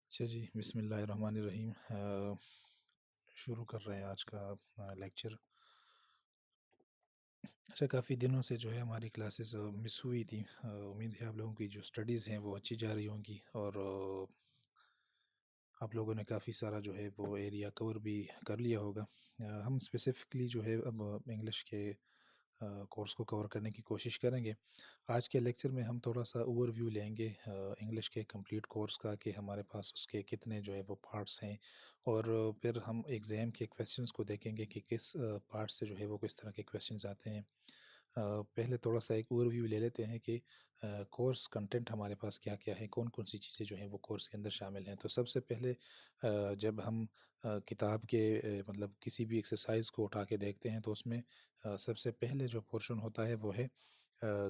अच्छा जी, बिस्मिल्लाहिर्रहमानिर्रहीम। शुरू कर रहे हैं आज का लेक्चर। अच्छा, काफ़ी दिनों से जो है हमारी क्लासेस मिस हुई थी। उम्मीद है आप लोगों की जो स्टडीज़ हैं वो अच्छी जा रही होंगी और आप लोगों ने काफ़ी सारा जो है वो एरिया कवर भी कर लिया होगा। हम स्पेसिफ़िकली जो है अब इंग्लिश के कोर्स को कवर करने की कोशिश करेंगे। आज के लेक्चर में हम थोड़ा-सा ओवरव्यू लेंगे इंग्लिश के कंप्लीट कोर्स का कि हमारे पास उसके कितने जो है वो पार्ट्स हैं और फिर हम एग्ज़ाम के क्वेश्चंस को देखेंगे कि किस पार्ट से जो है वो किस तरह के क्वेश्चंस आते हैं। पहले थोड़ा-सा एक ओवरव्यू ले लेते हैं कि कोर्स कंटेंट हमारे पास क्या-क्या है, कौन-कौन सी चीज़ें जो हैं वो कोर्स के अंदर शामिल हैं। तो सबसे पहले जब हम किताब के मतलब किसी भी एक्सरसाइज़ को उठा के देखते हैं तो उसमें सबसे पहले जो पोर्शन होता है वो है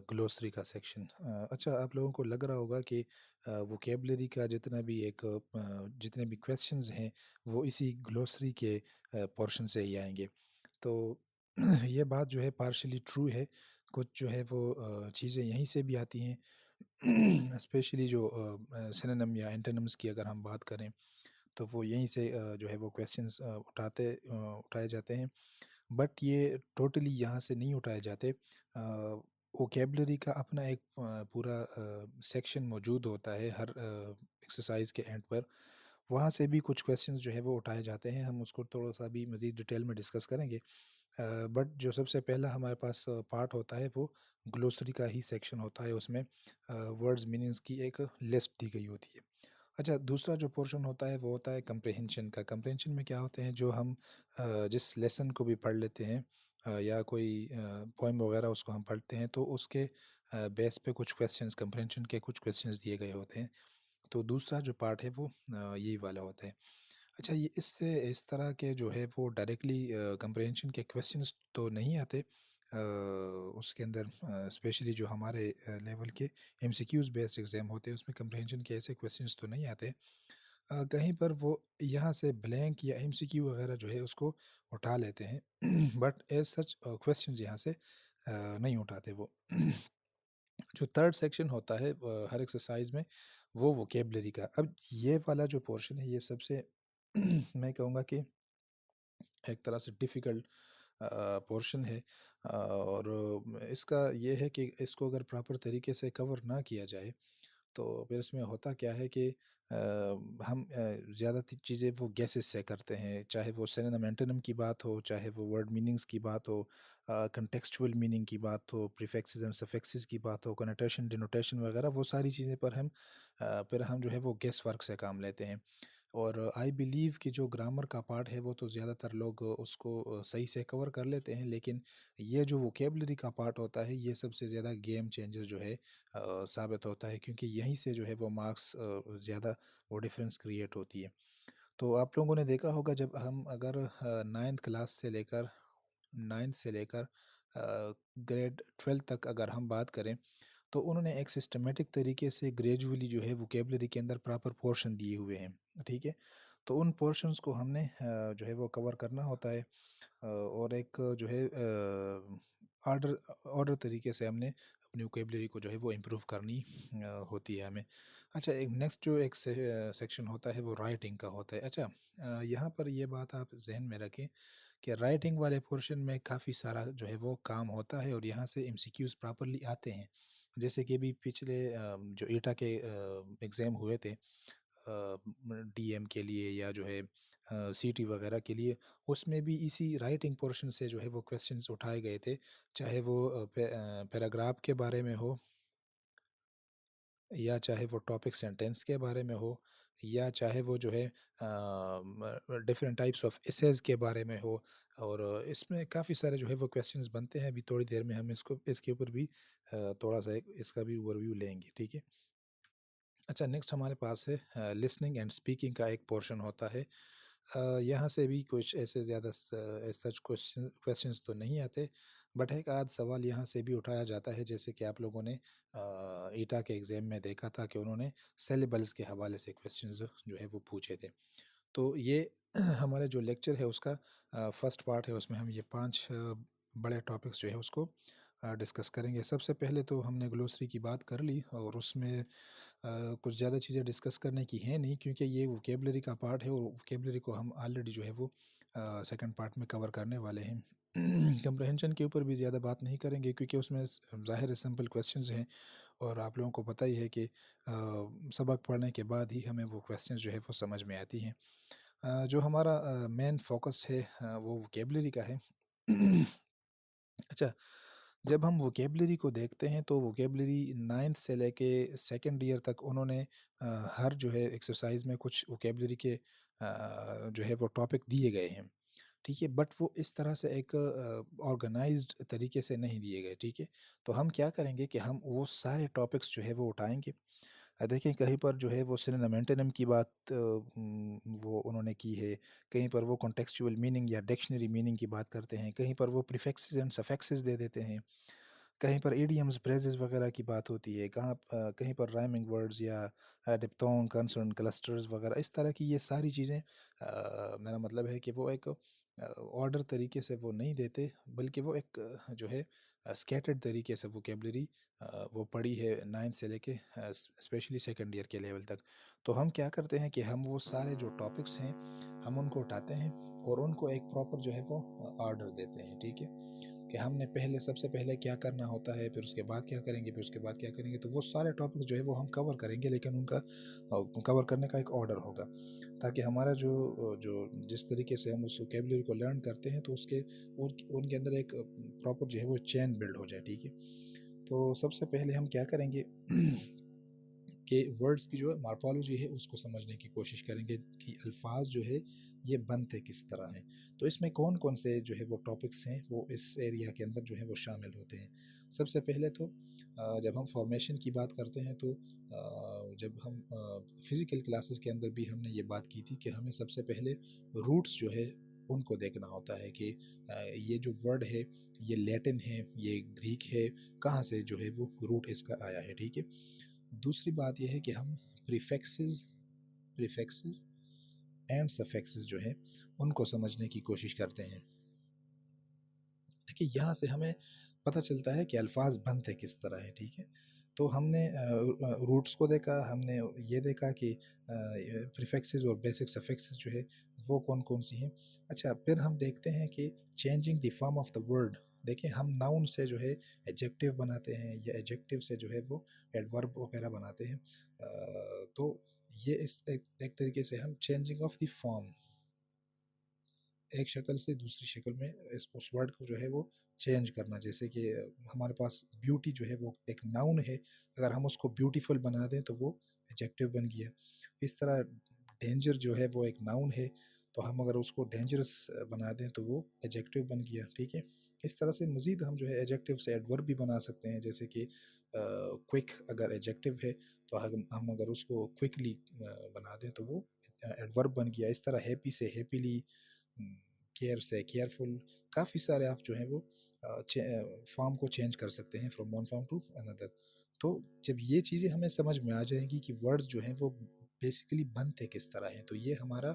ग्लोसरी का सेक्शन। अच्छा, आप लोगों को लग रहा होगा कि वोकैबुलरी का जितना भी जितने भी क्वेश्चंस हैं वो इसी ग्लोसरी के पोर्शन से ही आएँगे। तो ये बात जो है पार्शियली ट्रू है। कुछ जो है वो चीज़ें यहीं से भी आती हैं। स्पेशली जो सिनोनिम या एंटोनिम्स की अगर हम बात करें तो वो यहीं से जो है वो क्वेश्चंस उठाए जाते हैं। बट ये टोटली यहाँ से नहीं उठाए जाते। वोकैबुलरी का अपना एक पूरा सेक्शन मौजूद होता है हर एक्सरसाइज के एंड पर। वहाँ से भी कुछ क्वेश्चंस जो है वो उठाए जाते हैं। हम उसको थोड़ा-सा अभी मज़ीद डिटेल में डिस्कस करेंगे। बट जो सबसे पहला हमारे पास पार्ट होता है वो ग्लोसरी का ही सेक्शन होता है। उसमें वर्ड्स मीनिंग्स की एक लिस्ट दी गई होती है। अच्छा, दूसरा जो पोर्शन होता है वो होता है कम्प्रिहेंशन का। कम्प्रिहेंशन में क्या होते हैं, जो हम जिस लेसन को भी पढ़ लेते हैं या कोई पोएम वगैरह उसको हम पढ़ते हैं तो उसके बेस पे कुछ क्वेश्चंस, कम्प्रिहेंशन के कुछ क्वेश्चंस दिए गए होते हैं। तो दूसरा जो पार्ट है वो यही वाला होता है। अच्छा, ये इससे इस तरह के जो है वो डायरेक्टली कम्प्रिहेंशन के क्वेश्चंस तो नहीं आते उसके अंदर। स्पेशली जो हमारे लेवल के एमसीक्यूज़ बेस्ड एग्ज़ाम होते हैं उसमें कम्प्रिहेंशन के ऐसे क्वेश्चंस तो नहीं आते। कहीं पर वो यहाँ से ब्लैंक या एमसीक्यू वगैरह जो है उसको उठा लेते हैं। बट एज़ सच क्वेश्चंस यहाँ से नहीं उठाते वो। जो थर्ड सेक्शन होता है हर एक्सरसाइज में वो वोकेबलरी का। अब ये वाला जो पोर्शन है ये सबसे मैं कहूँगा कि एक तरह से डिफ़िकल्ट पोर्शन है। और इसका ये है कि इसको अगर प्रॉपर तरीके से कवर ना किया जाए तो फिर इसमें होता क्या है कि हम ज़्यादा चीज़ें वो गेसेस से करते हैं, चाहे वो सिनोनिम एंटोनिम की बात हो, चाहे वो वर्ड मीनिंग्स की बात हो, कंटेक्चुअल मीनिंग की बात हो, प्रीफिक्सेस एंड सफिक्सेस की बात हो, कनोटेशन डिनोटेशन वगैरह, वो सारी चीज़ें पर हम फिर हम जो है वो गेस वर्क से काम लेते हैं। और आई बिलीव कि जो ग्रामर का पार्ट है वो तो ज़्यादातर लोग उसको सही से कवर कर लेते हैं, लेकिन ये जो वोकेबलरी का पार्ट होता है ये सबसे ज़्यादा गेम चेंजर जो है साबित होता है, क्योंकि यहीं से जो है वो मार्क्स ज़्यादा वो डिफरेंस क्रिएट होती है। तो आप लोगों ने देखा होगा जब हम अगर 9th क्लास से लेकर 9th से लेकर ग्रेड 12 तक अगर हम बात करें तो उन्होंने एक सिस्टमेटिक तरीके से ग्रेजुअली जो है वोकेबलरी के अंदर प्रॉपर पोर्शन दिए हुए हैं। ठीक है? तो उन पोर्शंस को हमने जो है वो कवर करना होता है। और एक जो है ऑर्डर ऑर्डर तरीके से हमने अपनी वोकेबलरी को जो है वो इम्प्रूव करनी होती है हमें। अच्छा, एक नेक्स्ट जो एक सेक्शन होता है वो राइटिंग का होता है। अच्छा, यहाँ पर ये बात आप ज़हन में रखें कि राइटिंग वाले पोर्शन में काफ़ी सारा जो है वो काम होता है और यहाँ से एमसीक्यूज़ प्रॉपर्ली आते हैं। जैसे कि अभी पिछले जो एटा के एग्ज़ाम हुए थे डीएम के लिए या जो है सीटी वगैरह के लिए, उसमें भी इसी राइटिंग पोर्शन से जो है वो क्वेश्चंस उठाए गए थे। चाहे वो पैराग्राफ के बारे में हो या चाहे वो टॉपिक सेंटेंस के बारे में हो या चाहे वो जो है डिफरेंट टाइप्स ऑफ एसेज के बारे में हो। और इसमें काफ़ी सारे जो है वो क्वेश्चंस बनते हैं। अभी थोड़ी देर में हम इसको इसके ऊपर भी थोड़ा सा इसका भी ओवरव्यू लेंगे। ठीक है? अच्छा, नेक्स्ट हमारे पास है लिसनिंग एंड स्पीकिंग का एक पोर्शन होता है। यहाँ से भी कुछ ऐसे ज़्यादा सच क्वेश्चंस तो नहीं आते, बट एक आध सवाल यहाँ से भी उठाया जाता है। जैसे कि आप लोगों ने ईटा के एग्ज़ाम में देखा था कि उन्होंने सिलेबल्स के हवाले से क्वेश्चंस जो है वो पूछे थे। तो ये हमारे जो लेक्चर है उसका फर्स्ट पार्ट है, उसमें हम ये 5 बड़े टॉपिक्स जो है उसको डिस्कस करेंगे। सबसे पहले तो हमने ग्लोसरी की बात कर ली और उसमें कुछ ज़्यादा चीज़ें डिस्कस करने की हैं नहीं, क्योंकि ये वोकेबलरी का पार्ट है और वोकेबलरी को हम ऑलरेडी जो है वो सेकंड पार्ट में कवर करने वाले हैं। कंप्रहेंशन के ऊपर भी ज़्यादा बात नहीं करेंगे, क्योंकि उसमें ज़ाहिर है सिंपल क्वेश्चंस हैं और आप लोगों को पता ही है कि सबक पढ़ने के बाद ही हमें वो क्वेश्चंस जो है वो समझ में आती हैं। जो हमारा मेन फोकस है वो वोकेबलरी का है। अच्छा, जब हम वोकेबलरी को देखते हैं तो वोकेबलरी 9th से लेके सेकंड ईयर तक उन्होंने हर जो है एक्सरसाइज में कुछ वोकेबलरी के जो है वो टॉपिक दिए गए हैं, ठीक है? बट वो इस तरह से एक ऑर्गेनाइज्ड तरीके से नहीं दिए गए, ठीक है? तो हम क्या करेंगे कि हम वो सारे टॉपिक्स जो है वो उठाएँगे। देखिए कहीं पर जो है वो सिनोनिम एंटोनिम की बात वो उन्होंने की है, कहीं पर वो कॉन्टेक्सचुअल मीनिंग या डिक्शनरी मीनिंग की बात करते हैं, कहीं पर वो प्रीफिक्सेस एंड सफिक्सेस दे देते हैं, कहीं पर इडियम्स, फ्रेजेस वगैरह की बात होती है, कहीं पर राइमिंग वर्ड्स या डिप्थोन, कंसोनेंट, क्लस्टर्स वगैरह इस तरह की ये सारी चीज़ें मेरा मतलब है कि वो एक ऑर्डर तरीके से वो नहीं देते, बल्कि वो एक जो है स्कैटर्ड तरीके से वोकेबलरी वो पड़ी है 9th से लेके स्पेशली सेकंड ईयर के लेवल तक। तो हम क्या करते हैं कि हम वो सारे जो टॉपिक्स हैं, हम उनको उठाते हैं और उनको एक प्रॉपर जो है वो ऑर्डर देते हैं, ठीक है? कि हमने पहले सबसे पहले क्या करना होता है, फिर उसके बाद क्या करेंगे, फिर उसके बाद क्या करेंगे। तो वो सारे टॉपिक्स जो है वो हम कवर करेंगे, लेकिन उनका कवर करने का एक ऑर्डर होगा, ताकि हमारा जो जिस तरीके से हम उस वोकेबलरी को लर्न करते हैं तो उसके उनके अंदर एक प्रॉपर जो है वो चेन बिल्ड हो जाए, ठीक है? तो सबसे पहले हम क्या करेंगे कि वर्ड्स की जो है मॉर्फोलॉजी है उसको समझने की कोशिश करेंगे कि अल्फाज जो है ये बनते किस तरह हैं। तो इसमें कौन कौन से जो है वो टॉपिक्स हैं वो इस एरिया के अंदर जो है वो शामिल होते हैं। सबसे पहले तो जब हम फॉर्मेशन की बात करते हैं तो जब हम फिज़िकल क्लासेस के अंदर भी हमने ये बात की थी कि हमें सबसे पहले रूट्स जो है उनको देखना होता है कि ये जो वर्ड है ये लैटिन है, ये ग्रीक है, कहाँ से जो है वो रूट इसका आया है, ठीक है? दूसरी बात यह है कि हम प्रीफिक्सेस प्रीफिक्सेस एंड सफिक्सेस जो है उनको समझने की कोशिश करते हैं। देखिए यहाँ से हमें पता चलता है कि अल्फाज बनते किस तरह हैं, ठीक है? तो हमने रूट्स को देखा, हमने ये देखा कि प्रीफिक्सेस और बेसिक सफिक्सेस जो है वो कौन कौन सी हैं। अच्छा, फिर हम देखते हैं कि changing the form of the word. देखिए हम नाउन से जो है एडजेक्टिव बनाते हैं या एडजेक्टिव से जो है वो एडवर्ब वगैरह बनाते हैं। तो ये इस एक तरीके से हम चेंजिंग ऑफ द फॉर्म, एक शक्ल से दूसरी शक्ल में इस उस वर्ड को जो है वो चेंज करना। जैसे कि हमारे पास ब्यूटी जो है वो एक नाउन है, अगर हम उसको ब्यूटीफुल बना दें तो वो एडजेक्टिव बन गया। इस तरह डेंजर जो है वो एक नाउन है, तो हम अगर उसको डेंजरस बना दें तो वो एडजेक्टिव बन गया, ठीक है? इस तरह से मज़ीद हम जो है एडजेक्टिव से एडवर्ब भी बना सकते हैं, जैसे कि क्विक अगर एडजेक्टिव है तो हम अगर उसको क्विकली बना दें तो वो एडवर्ब बन गया। इस तरह हैप्पी से हैप्पीली, केयर से केयरफुल, काफ़ी सारे आप जो हैं वो फॉर्म को चेंज कर सकते हैं from one form to another. तो जब ये चीज़ें हमें समझ में आ जाएंगी कि वर्ड्स जो हैं वो बेसिकली बनते किस तरह हैं, तो ये हमारा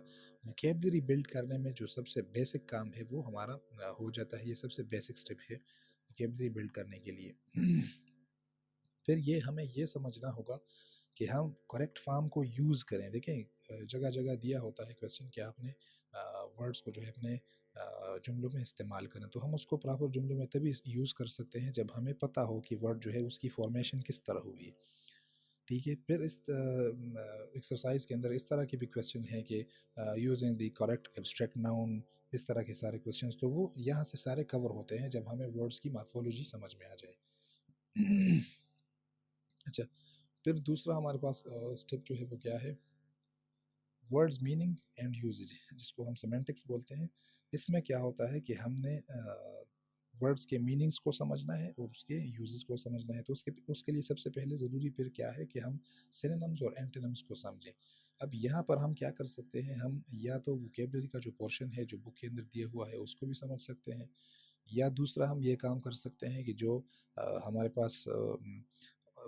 वोकेबलरी बिल्ड करने में जो सबसे बेसिक काम है वो हमारा हो जाता है। ये सबसे बेसिक स्टेप है वोकेबलरी बिल्ड करने के लिए। फिर ये हमें ये समझना होगा कि हम करेक्ट फॉर्म को यूज़ करें। देखें जगह जगह दिया होता है क्वेश्चन कि आपने वर्ड्स को जो है अपने जुमलों में इस्तेमाल करें, तो हम उसको प्रॉपर जुमलों में तभी यूज़ कर सकते हैं जब हमें पता हो कि वर्ड जो है उसकी फॉर्मेशन किस तरह हुई है, ठीक है? फिर इस एक्सरसाइज के अंदर इस तरह के भी क्वेश्चन है कि using the correct abstract noun, इस तरह के सारे क्वेश्चंस तो वो यहाँ से सारे कवर होते हैं जब हमें वर्ड्स की मॉर्फोलॉजी समझ में आ जाए। अच्छा, फिर दूसरा हमारे पास स्टेप जो है वो क्या है, वर्ड्स मीनिंग एंड यूजेज, जिसको हम सेमेंटिक्स बोलते हैं। इसमें क्या होता है कि हमने वर्ड्स के मीनिंग्स को समझना है और उसके यूजेस को समझना है। तो उसके उसके लिए सबसे पहले ज़रूरी फिर क्या है कि हम सिनोनिम्स और एंटोनिम्स को समझें। अब यहाँ पर हम क्या कर सकते हैं, हम या तो वोकेबलरी का जो पोर्शन है जो बुक के अंदर दिया हुआ है उसको भी समझ सकते हैं, या दूसरा हम ये काम कर सकते हैं कि जो हमारे पास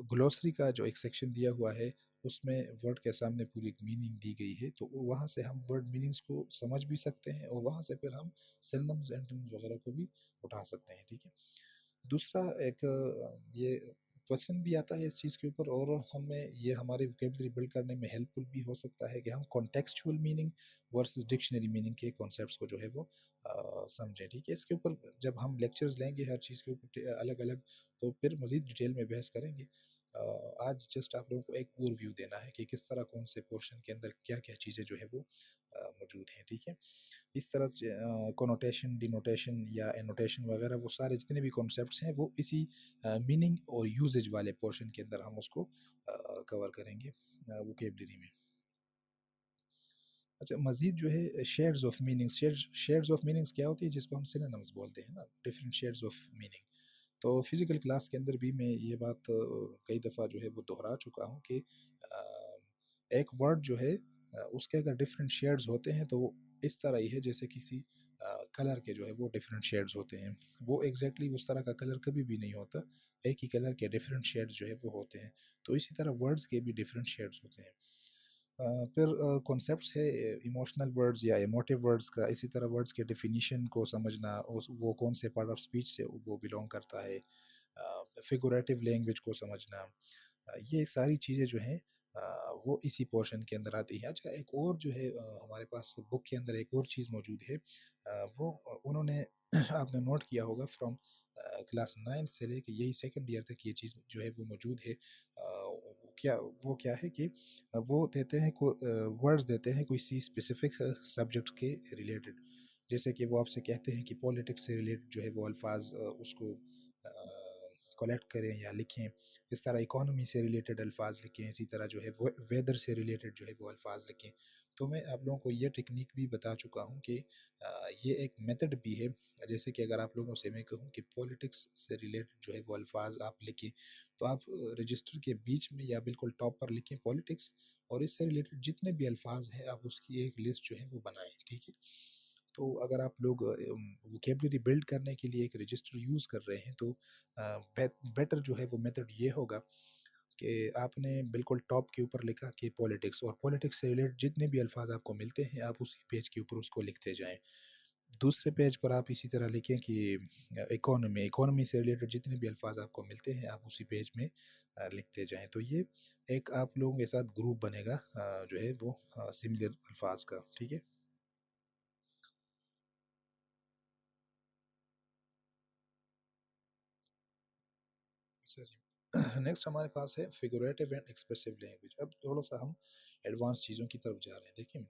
ग्लोसरी का जो एक सेक्शन दिया हुआ है उसमें वर्ड के सामने पूरी एक मीनिंग दी गई है, तो वहाँ से हम वर्ड मीनिंग्स को समझ भी सकते हैं और वहाँ से फिर हम सिनोनिम्स एंटोनिम्स वगैरह को भी उठा सकते हैं, ठीक है? दूसरा एक ये क्वेश्चन भी आता है इस चीज़ के ऊपर, और हमें ये हमारी वोकेबलरी बिल्ड करने में हेल्पफुल भी हो सकता है कि हम contextual meaning versus dictionary meaning के कॉन्सेप्ट्स को जो है वो समझें। ठीक है, इसके ऊपर जब हम लेक्चर्स लेंगे हर चीज़ के ऊपर अलग अलग, तो फिर मज़ीद डिटेल में बहस करेंगे। आज जस्ट आप लोगों को एक ओवरव्यू देना है कि किस तरह कौन से पोर्शन के अंदर क्या क्या चीज़ें जो है वो मौजूद हैं। ठीक है, इस तरह से कोनोटेशन, डिनोटेशन या एनोटेशन वगैरह वो सारे जितने भी कॉन्सेप्ट्स हैं वो इसी मीनिंग और यूजेज वाले पोर्शन के अंदर हम उसको कवर करेंगे वोकेबलरी में। अच्छा, मज़ीद जो है shades of meanings, shades of meanings क्या होती है, जिसको हम सिनोनिम्स बोलते हैं ना, डिफरेंट शेड्स ऑफ मीनिंग। तो फिज़िकल क्लास के अंदर भी मैं ये बात कई दफ़ा जो है वो दोहरा चुका हूँ कि एक वर्ड जो है उसके अगर डिफरेंट शेड्स होते हैं तो वो इस तरह ही है जैसे किसी कलर के जो है वो डिफरेंट शेड्स होते हैं। वो एग्जैक्टली उस तरह का कलर कभी भी नहीं होता, एक ही कलर के डिफरेंट शेड्स जो है वो होते हैं। तो इसी तरह वर्ड्स के भी डिफरेंट शेड्स होते हैं। फिर कॉन्सेप्ट्स है इमोशनल वर्ड्स या इमोटिव वर्ड्स का, इसी तरह वर्ड्स के डेफिनेशन को समझना, उस वो कौन से पार्ट ऑफ स्पीच से वो बिलोंग करता है, फिगरेटिव लैंग्वेज को समझना, ये सारी चीज़ें जो हैं वो इसी पोर्शन के अंदर आती है। अच्छा, एक और जो है हमारे पास बुक के अंदर एक और चीज़ मौजूद है, वो उन्होंने आपने नोट किया होगा फ्रॉम क्लास 9 से लेके यही सेकंड ईयर तक ये चीज़ जो है वो मौजूद है। क्या वो क्या है कि वो देते हैं को वर्ड्स देते हैं किसी स्पेसिफिक सब्जेक्ट के रिलेटेड। जैसे कि वो आपसे कहते हैं कि पॉलिटिक्स से रिलेटेड जो है वो अल्फाज उसको कलेक्ट करें या लिखें। इस तरह इकोनॉमी से रिलेटेड अल्फाज लिखें, इसी तरह जो है वो वेदर से रिलेटेड जो है वो अल्फाज लिखें। तो मैं आप लोगों को ये टेक्निक भी बता चुका हूँ कि ये एक मेथड भी है। जैसे कि अगर आप लोगों से मैं कहूँ कि पॉलिटिक्स से रिलेटेड जो है वो अल्फाज आप लिखें, तो आप रजिस्टर के बीच में या बिल्कुल टॉप पर लिखें पॉलिटिक्स, और इससे रिलेटेड जितने भी अल्फाज हैं आप उसकी एक लिस्ट जो है वो बनाएं। ठीक है, तो अगर आप लोग वोकेबलरी बिल्ड करने के लिए एक रजिस्टर यूज़ कर रहे हैं तो बेटर जो है वो मेथड ये होगा कि आपने बिल्कुल टॉप के ऊपर लिखा कि पॉलिटिक्स, और पॉलिटिक्स से रिलेटेड जितने भी अल्फाज आपको मिलते हैं आप उसी पेज के ऊपर उसको लिखते जाएं। दूसरे पेज पर आप इसी तरह लिखें कि इकोनॉमी, इकोनॉमी से रिलेटेड जितने भी अल्फाज आपको मिलते हैं आप उसी पेज में लिखते जाएं। तो ये एक आप लोगों के साथ ग्रुप बनेगा जो है वो सिमिलर अल्फाज का। ठीक है। अच्छा जी, नेक्स्ट हमारे पास है फिगरेटिव एंड एक्सप्रेसिव लैंग्वेज। अब थोड़ा सा हम एडवांस चीज़ों की तरफ जा रहे हैं। देखिए,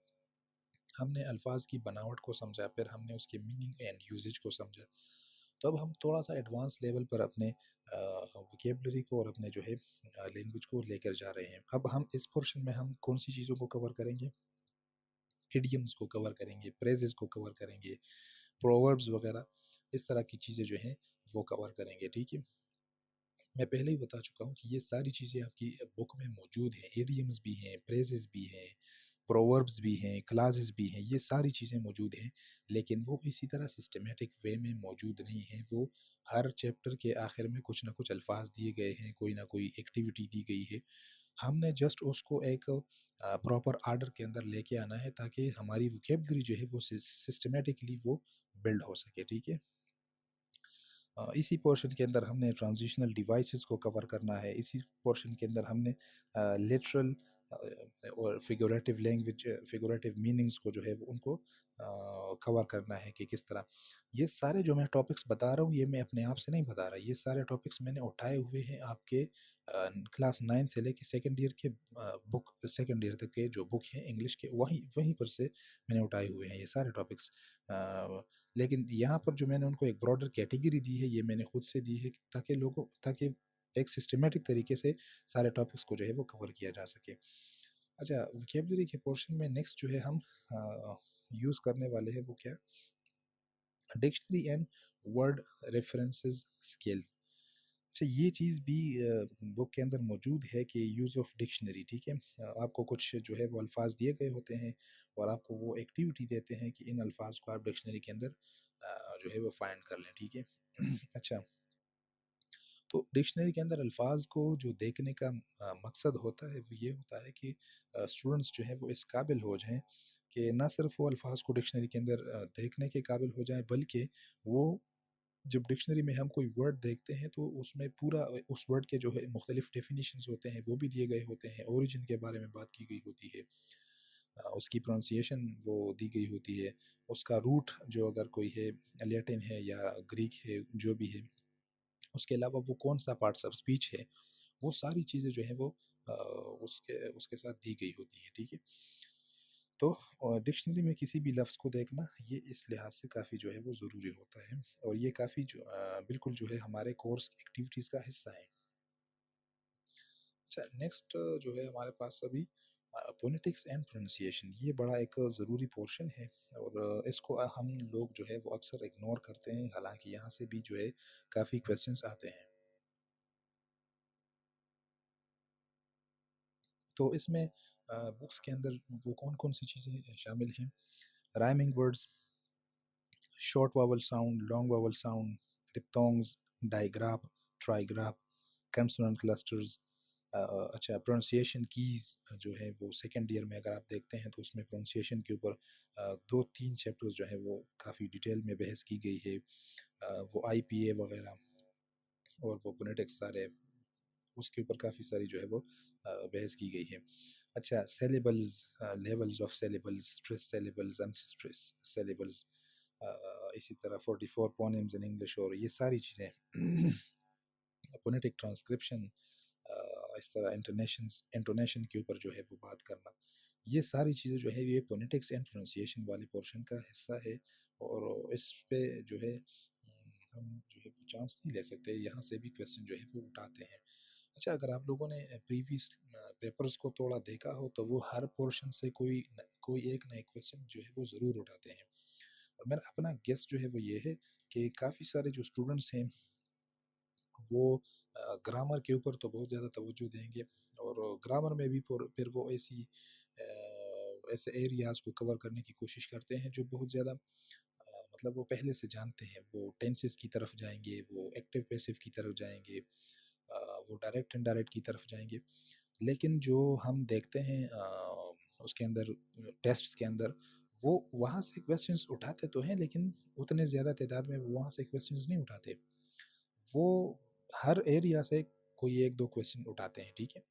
हमने अल्फाज की बनावट को समझा, फिर हमने उसके मीनिंग एंड यूजेज को समझा। तो अब हम थोड़ा सा एडवांस लेवल पर अपने वोकेबलरी को और अपने जो है लैंग्वेज को लेकर जा रहे हैं। अब हम इस पोर्शन में हम कौन सी चीज़ों को कवर करेंगे, इडियम्स को कवर करेंगे, फ्रेजेस को कवर करेंगे, प्रोवर्ब्स वगैरह, इस तरह की चीज़ें जो हैं वो कवर करेंगे। ठीक है, मैं पहले ही बता चुका हूँ कि ये सारी चीज़ें आपकी बुक में मौजूद हैं। इडियम्स भी हैं, फ्रेजेस भी हैं, प्रोवर्ब्स भी हैं, क्लासेस भी हैं, ये सारी चीज़ें मौजूद हैं। लेकिन वो इसी तरह सिस्टमेटिक वे में मौजूद नहीं हैं। वो हर चैप्टर के आखिर में कुछ ना कुछ अल्फाज दिए गए हैं, कोई ना कोई एक्टिविटी दी गई है। हमने जस्ट उसको एक प्रॉपर आर्डर के अंदर लेके आना है ताकि हमारी वोकेबलरी जो है वो सिस्टमेटिकली वो बिल्ड हो सके। ठीक है, इसी पोर्शन के अंदर हमने ट्रांजिशनल डिवाइसेस को कवर करना है। इसी पोर्शन के अंदर हमने लिटरल और फिगरेटिव लैंग्वेज, फिगरेटिव मीनिंग्स को जो है वो उनको कवर करना है कि किस तरह। ये सारे जो मैं टॉपिक्स बता रहा हूँ ये मैं अपने आप से नहीं बता रहा, ये सारे टॉपिक्स मैंने उठाए हुए हैं आपके क्लास 9 से लेके सेकेंड ईयर के बुक, सेकेंड ईयर तक के जो बुक हैं इंग्लिश के, वहीं वहीं पर से मैंने उठाए हुए हैं ये सारे टॉपिक्स। लेकिन यहाँ पर जो मैंने उनको एक ब्रॉडर कैटेगरी दी है, ये मैंने खुद से दी है ताकि लोगों, ताकि एक सिस्टमेटिक तरीके से सारे टॉपिक्स को जो है वो कवर किया जा सके। अच्छा, वोकेबलरी के पोर्शन में नेक्स्ट जो है हम यूज़ करने वाले हैं वो क्या, dictionary and word references skills. अच्छा, ये चीज़ भी बुक के अंदर मौजूद है कि यूज़ ऑफ डिक्शनरी। ठीक है, आपको कुछ जो है वो अल्फाज दिए गए होते हैं और आपको वो एक्टिविटी देते हैं कि इन अल्फाज को आप डिक्शनरी के अंदर जो है वो फाइंड कर लें। ठीक है। अच्छा, तो डिक्शनरी के अंदर अल्फाज को जो देखने का मकसद होता है वो ये होता है कि स्टूडेंट्स जो है वो इस काबिल हो जाएं कि ना सिर्फ वो अल्फाज को डिक्शनरी के अंदर देखने के काबिल हो जाएं, बल्कि वो जब डिक्शनरी में हम कोई वर्ड देखते हैं तो उसमें पूरा उस वर्ड के जो है मुख्तलिफ डेफिनेशंस होते हैं वो भी दिए गए होते हैं, ओरिजिन के बारे में बात की गई होती है, उसकी प्रोनाउंसिएशन वो दी गई होती है, उसका रूट जो अगर कोई है लैटिन है या ग्रीक है जो भी है, उसके अलावा वो कौन सा पार्ट्स ऑफ स्पीच है, वो सारी चीज़ें जो है वो उसके उसके साथ दी गई होती है, ठीक है। तो डिक्शनरी में किसी भी लफ्ज़ को देखना ये इस लिहाज से काफ़ी जो है वो ज़रूरी होता है, और ये काफ़ी जो बिल्कुल जो है हमारे कोर्स एक्टिविटीज़ का हिस्सा है। अच्छा, नेक्स्ट जो है हमारे पास अभी फोनेटिक्स एंड प्रोनाउंसिएशन, ये बड़ा एक ज़रूरी पोर्शन है, और इसको हम लोग जो है वो अक्सर इग्नोर करते हैं, हालांकि यहाँ से भी जो है काफ़ी क्वेश्चंस आते हैं। तो इसमें बुक्स के अंदर वो कौन कौन सी चीज़ें शामिल हैं? Rhyming words, short vowel sound, long vowel sound, diphthongs, digraph, trigraph, consonant clusters. अच्छा, प्रोनाउंसिएशन कीज़ जो है वो सेकंड ईयर में अगर आप देखते हैं तो उसमें प्रोनाउंसिएशन के ऊपर 2-3 चैप्टर्स जो है वो काफ़ी डिटेल में बहस की गई है। वो आईपीए वगैरह और वो फोनेटिक्स सारे, उसके ऊपर काफ़ी सारी जो है वो बहस की गई है। अच्छा, syllables, levels of syllables, stress syllables, unstress syllables, इसी तरह 44 phonemes in English, और ये सारी चीज़ें फोनेटिक ट्रांसक्रिप्शन, इस तरह इंटोनेशन के ऊपर जो है वो बात करना, ये सारी चीज़ें जो है ये फोनेटिक्स एंड प्रोनाउंसिएशन वाले पोर्शन का हिस्सा है, और इस पे जो है हम जो है चांस नहीं ले सकते, यहाँ से भी क्वेश्चन जो है वो उठाते हैं। अच्छा, अगर आप लोगों ने प्रीवियस पेपर्स को थोड़ा देखा हो तो वो हर पोर्शन से कोई एक नए क्वेश्चन जो है वो ज़रूर उठाते हैं, और मेरा अपना गेस जो है वो ये है कि काफ़ी सारे जो स्टूडेंट्स हैं वो ग्रामर के ऊपर तो बहुत ज़्यादा तवज्जो देंगे, और ग्रामर में भी फिर वो ऐसे एरियाज़ को कवर करने की कोशिश करते हैं जो बहुत ज़्यादा मतलब वो पहले से जानते हैं, वो टेंसेस की तरफ जाएंगे, वो एक्टिव पैसिव की तरफ जाएंगे, वो डायरेक्ट इनडायरेक्ट की तरफ जाएंगे। लेकिन जो हम देखते हैं उसके अंदर टेस्ट्स के अंदर, वो वहाँ से क्वेश्चंस उठाते तो हैं लेकिन उतने ज़्यादा तादाद में वो वहाँ से क्वेश्चंस नहीं उठाते, वो हर एरिया से कोई एक दो क्वेश्चन उठाते हैं, ठीक है।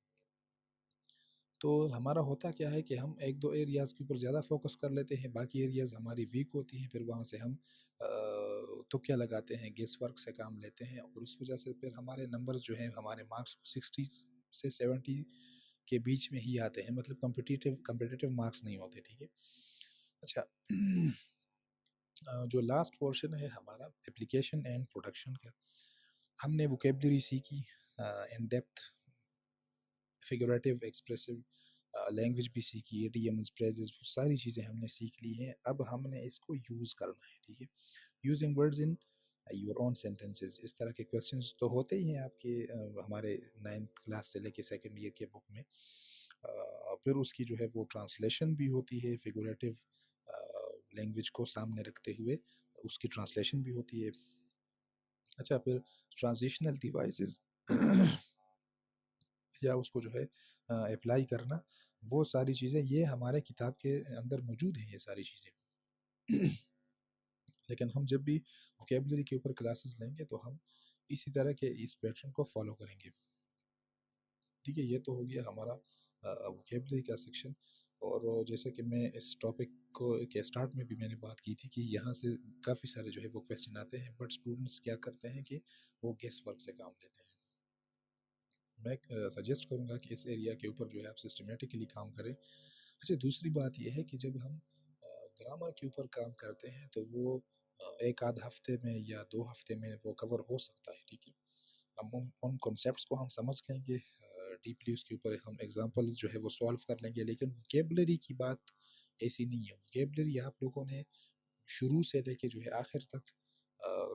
तो हमारा होता क्या है कि हम एक दो एरियाज़ के ऊपर ज़्यादा फोकस कर लेते हैं, बाकी एरियाज़ हमारी वीक होती हैं, फिर वहाँ से हम तुक्के लगाते हैं, गेस वर्क से काम लेते हैं, और उस वजह से फिर हमारे नंबर्स जो हैं, हमारे मार्क्स 60 से 70 के बीच में ही आते हैं, मतलब कम्पिटिटिव मार्क्स नहीं होते, ठीक है। अच्छा, जो लास्ट पोर्शन है हमारा एप्लीकेशन एंड प्रोडक्शन का, हमने वोकेबलरी सीखी, in depth, figurative, expressive language भी सीखी, इडियम्स, फ्रेजेस, वो सारी चीज़ें हमने सीख ली हैं। अब हमने इसको यूज़ करना है, ठीक है। Using words in your own sentences, इस तरह के क्वेश्चंस तो होते ही हैं आपके हमारे 9th क्लास से लेके सेकेंड ईयर के बुक में। फिर उसकी जो है वो ट्रांसलेशन भी होती है, फिगरेटिव लैंग्वेज को सामने रखते हुए उसकी ट्रांसलेशन भी होती है। अच्छा, फिर ट्रांजिशनल डिवाइसेस या उसको जो है अप्लाई करना, वो सारी चीज़ें ये हमारे किताब के अंदर मौजूद हैं ये सारी चीज़ें। लेकिन हम जब भी वोकेबलरी के ऊपर क्लासेस लेंगे तो हम इसी तरह के इस पैटर्न को फॉलो करेंगे, ठीक है। ये तो हो गया हमारा वोकेबलरी का सेक्शन, और जैसे कि मैं इस टॉपिक को के स्टार्ट में भी मैंने बात की थी कि यहाँ से काफ़ी सारे जो है वो क्वेश्चन आते हैं, बट स्टूडेंट्स क्या करते हैं कि वो गेस वर्क से काम लेते हैं। मैं सजेस्ट करूँगा कि इस एरिया के ऊपर जो है आप सिस्टमेटिकली काम करें। अच्छा, दूसरी बात ये है कि जब हम ग्रामर के ऊपर काम करते हैं तो वो एक आध हफ्ते में या 2 हफ्ते में वो कवर हो सकता है, ठीक है। हम उन कॉन्सेप्ट्स को हम समझ लेंगे डीपली, उसके ऊपर हम एग्जांपल्स जो है वो सॉल्व कर लेंगे, लेकिन वोकेबलरी की बात ऐसी नहीं है। वोकेबलरी आप लोगों ने शुरू से लेके जो है आखिर तक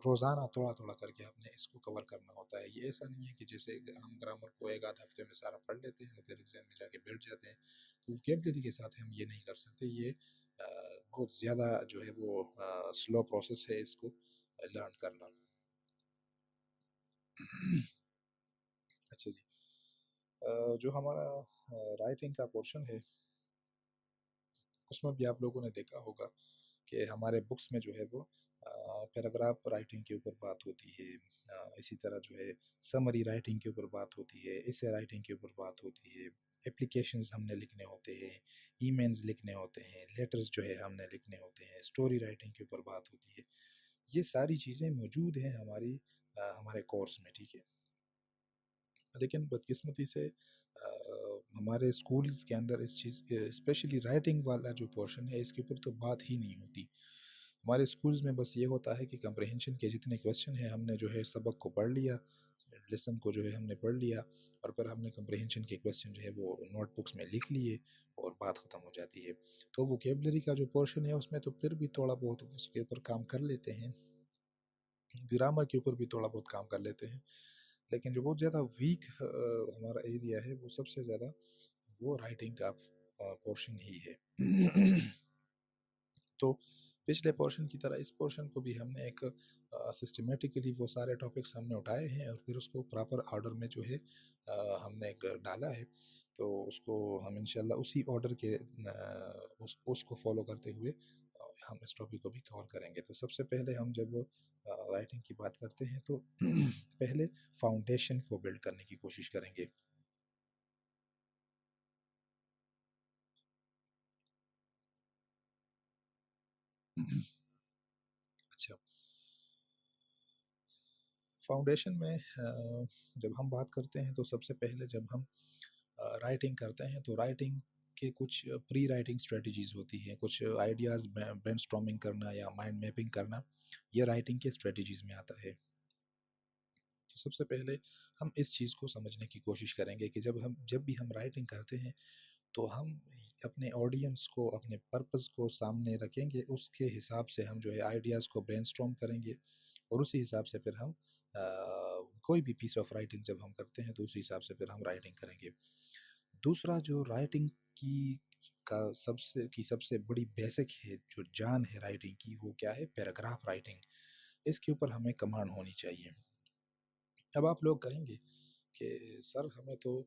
रोज़ाना थोड़ा-थोड़ा करके आपने इसको कवर करना होता है। ये ऐसा नहीं है कि जैसे हम ग्रामर को 1 आध हफ्ते में सारा पढ़ लेते हैं, फिर एग्ज़ाम में जाके बैठ जाते हैं। तो वोकैब्युलरी के साथ हम ये नहीं कर सकते। ये बहुत ज़्यादा जो है वो स्लो प्रोसेस है इसको लर्न करना। अच्छा जी। जो हमारा राइटिंग का पोर्शन है, उसमें भी आप लोगों ने देखा होगा कि हमारे बुक्स में जो है वो पैराग्राफ राइटिंग के ऊपर बात होती है, इसी तरह जो है समरी राइटिंग के ऊपर बात होती है, एसे राइटिंग के ऊपर बात होती है, एप्लीकेशंस हमने लिखने होते हैं, ईमेल्स लिखने होते हैं, लेटर्स जो है हमने लिखने होते हैं, स्टोरी राइटिंग के ऊपर बात होती है। ये सारी चीज़ें मौजूद हैं हमारे कोर्स में, ठीक है। लेकिन बदकिस्मती से हमारे स्कूल्स के अंदर इस चीज़ स्पेशली राइटिंग वाला जो पोर्शन है इसके ऊपर तो बात ही नहीं होती। हमारे स्कूल्स में बस ये होता है कि कंप्रहेंशन के जितने क्वेश्चन हैं हमने जो है सबक को पढ़ लिया, लेसन को जो है हमने पढ़ लिया, और फिर हमने कंप्रहेंशन के क्वेश्चन जो है वो नोटबुक्स में लिख लिए और बात ख़त्म हो जाती है। तो वोकेबलरी का जो पोर्शन है उसमें तो फिर भी थोड़ा बहुत उसके ऊपर काम कर लेते हैं, ग्रामर के ऊपर भी थोड़ा बहुत काम कर लेते हैं, लेकिन जो बहुत ज़्यादा वीक हमारा एरिया है वो सबसे ज़्यादा वो राइटिंग का पोर्शन ही है। तो पिछले पोर्शन की तरह इस पोर्शन को भी हमने एक सिस्टमेटिकली वो सारे टॉपिक्स हमने उठाए हैं और फिर उसको प्रॉपर ऑर्डर में जो है हमने एक डाला है। तो उसको हम इंशाल्लाह उसी ऑर्डर के उसको फॉलो करते हुए हम इस टॉपिक को भी कवर करेंगे। तो सबसे पहले हम जब राइटिंग की बात करते हैं तो पहले फाउंडेशन को बिल्ड करने की कोशिश करेंगे। अच्छा, फाउंडेशन में जब हम बात करते हैं तो सबसे पहले जब हम राइटिंग करते हैं तो राइटिंग के कुछ प्री राइटिंग स्ट्रेटजीज होती हैं, कुछ आइडियाज़ ब्रेनस्टॉर्मिंग करना या माइंड मैपिंग करना, ये राइटिंग के स्ट्रेटजीज में आता है। तो सबसे पहले हम इस चीज़ को समझने की कोशिश करेंगे कि जब भी हम राइटिंग करते हैं तो हम अपने ऑडियंस को, अपने पर्पस को सामने रखेंगे, उसके हिसाब से हम जो है आइडियाज़ को ब्रेनस्टॉर्म करेंगे और उसी हिसाब से फिर हम कोई भी पीस ऑफ राइटिंग जब हम करते हैं तो उसी हिसाब से फिर हम राइटिंग करेंगे। दूसरा जो राइटिंग सबसे बड़ी बेसिक है, जो जान है राइटिंग की, वो क्या है? Paragraph writing. इसके ऊपर हमें कमांड होनी चाहिए। अब आप लोग कहेंगे कि सर हमें तो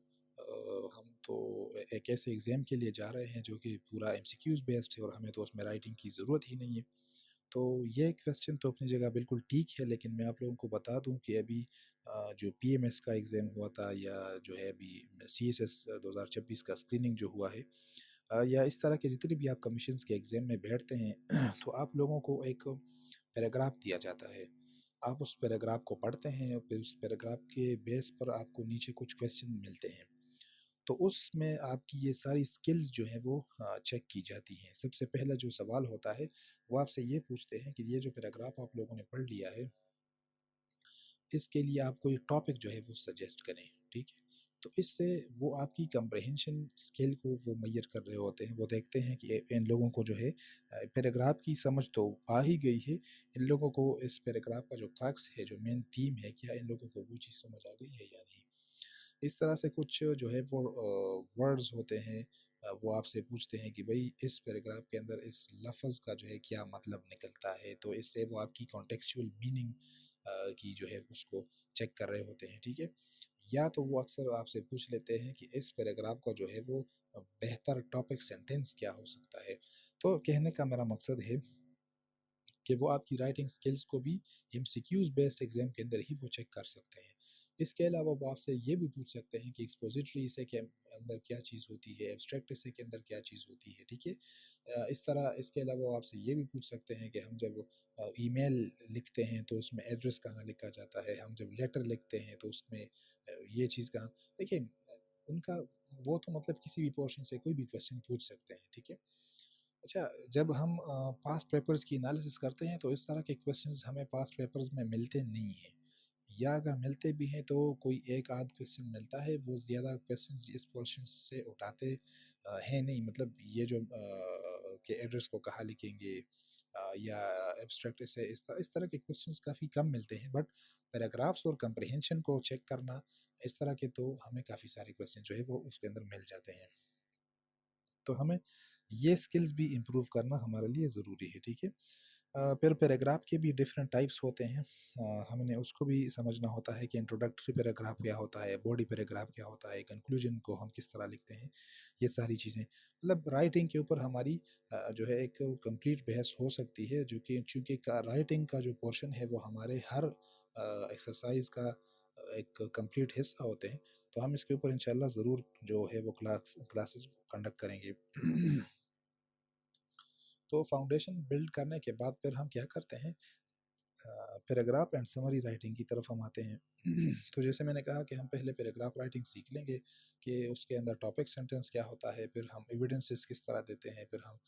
हम तो एक ऐसे एग्ज़ाम के लिए जा रहे हैं जो कि पूरा एमसीक्यूज़ बेस्ड है और हमें तो उसमें राइटिंग की ज़रूरत ही नहीं है। तो ये क्वेश्चन तो अपनी जगह बिल्कुल ठीक है, लेकिन मैं आप लोगों को बता दूं कि अभी जो पीएमएस का एग्ज़ाम हुआ था, या जो है अभी सीएसएस 2026 का स्क्रीनिंग जो हुआ है, या इस तरह के जितने भी आप कमीशंस के एग्ज़ाम में बैठते हैं तो आप लोगों को एक पैराग्राफ दिया जाता है। आप उस पैराग्राफ को पढ़ते हैं और फिर उस पैराग्राफ के बेस पर आपको नीचे कुछ क्वेश्चन मिलते हैं। तो उसमें आपकी ये सारी स्किल्स जो हैं वो चेक की जाती हैं। सबसे पहला जो सवाल होता है वो आपसे ये पूछते हैं कि ये जो पैराग्राफ आप लोगों ने पढ़ लिया है, इसके लिए आप कोई टॉपिक जो है वो सजेस्ट करें, ठीक है? तो इससे वो आपकी कंप्रहेंशन स्किल को वो मेज़र कर रहे होते हैं। वो देखते हैं कि इन लोगों को जो है पैराग्राफ की समझ तो आ ही गई है, इन लोगों को इस पैराग्राफ का जो क्रक्स है, जो मेन थीम है, क्या इन लोगों को वो चीज़ समझ आ गई है या नहीं? इस तरह से कुछ जो है वो वर्ड्स होते हैं, वो आपसे पूछते हैं कि भाई इस पैराग्राफ के अंदर इस लफ्ज़ का जो है क्या मतलब निकलता है, तो इससे वो आपकी कॉन्टेक्चुअल मीनिंग की जो है उसको चेक कर रहे होते हैं, ठीक है। या तो वो अक्सर आपसे पूछ लेते हैं कि इस पैराग्राफ का जो है वो बेहतर टॉपिक सेंटेंस क्या हो सकता है। तो कहने का मेरा मकसद है कि वो आपकी राइटिंग स्किल्स को भी एमसीक्यूज बेस्ड एग्जाम के अंदर ही वो चेक कर सकते हैं। इसके अलावा वो आपसे ये भी पूछ सकते हैं कि एक्सपोजिटरी इसे के अंदर क्या चीज़ होती है, एब्स्ट्रैक्ट इसे के अंदर क्या चीज़ होती है, ठीक है। इस तरह इसके अलावा वो आपसे ये भी पूछ सकते हैं कि हम जब ईमेल लिखते हैं तो उसमें एड्रेस कहाँ लिखा जाता है, हम जब लेटर लिखते हैं तो उसमें ये चीज़ कहाँ। देखिए उनका वो तो मतलब किसी भी पोर्शन से कोई भी क्वेश्चन पूछ सकते हैं, ठीक है। अच्छा, जब हम पास्ट पेपर्स की एनालिसिस करते हैं तो इस तरह के क्वेश्चंस हमें पास्ट पेपर्स में मिलते नहीं हैं, या अगर मिलते भी हैं तो कोई एक आध क्वेश्चन मिलता है। वो ज़्यादा क्वेश्चंस इस पोर्शन से उठाते हैं नहीं, मतलब ये जो के एड्रेस को कहाँ लिखेंगे, या एब्स्ट्रैक्ट से इस तरह के क्वेश्चंस काफ़ी कम मिलते हैं। बट पैराग्राफ्स और कंप्रहेंशन को चेक करना, इस तरह के तो हमें काफ़ी सारे क्वेश्चन जो है वो उसके अंदर मिल जाते हैं। तो हमें ये स्किल्स भी इम्प्रूव करना हमारे लिए ज़रूरी है, ठीक है। फिर पैराग्राफ के भी डिफरेंट टाइप्स होते हैं। हमने उसको भी समझना होता है कि इंट्रोडक्टरी पैराग्राफ क्या होता है, बॉडी पैराग्राफ क्या होता है, कंक्लूजन को हम किस तरह लिखते हैं, ये सारी चीज़ें मतलब राइटिंग के ऊपर हमारी जो है एक कंप्लीट बहस हो सकती है, जो कि चूँकि का राइटिंग का जो पोर्शन है वो हमारे हर एक्सरसाइज का एक कंप्लीट हिस्सा होते हैं। तो हम इसके ऊपर इंशाल्लाह ज़रूर जो है वो क्लासेस कंडक्ट करेंगे। तो फाउंडेशन बिल्ड करने के बाद फिर हम क्या करते हैं, पैराग्राफ एंड समरी राइटिंग की तरफ हम आते हैं। तो जैसे मैंने कहा कि हम पहले पैराग्राफ राइटिंग सीख लेंगे कि उसके अंदर टॉपिक सेंटेंस क्या होता है, फिर हम एविडेंसेस किस तरह देते हैं, फिर हम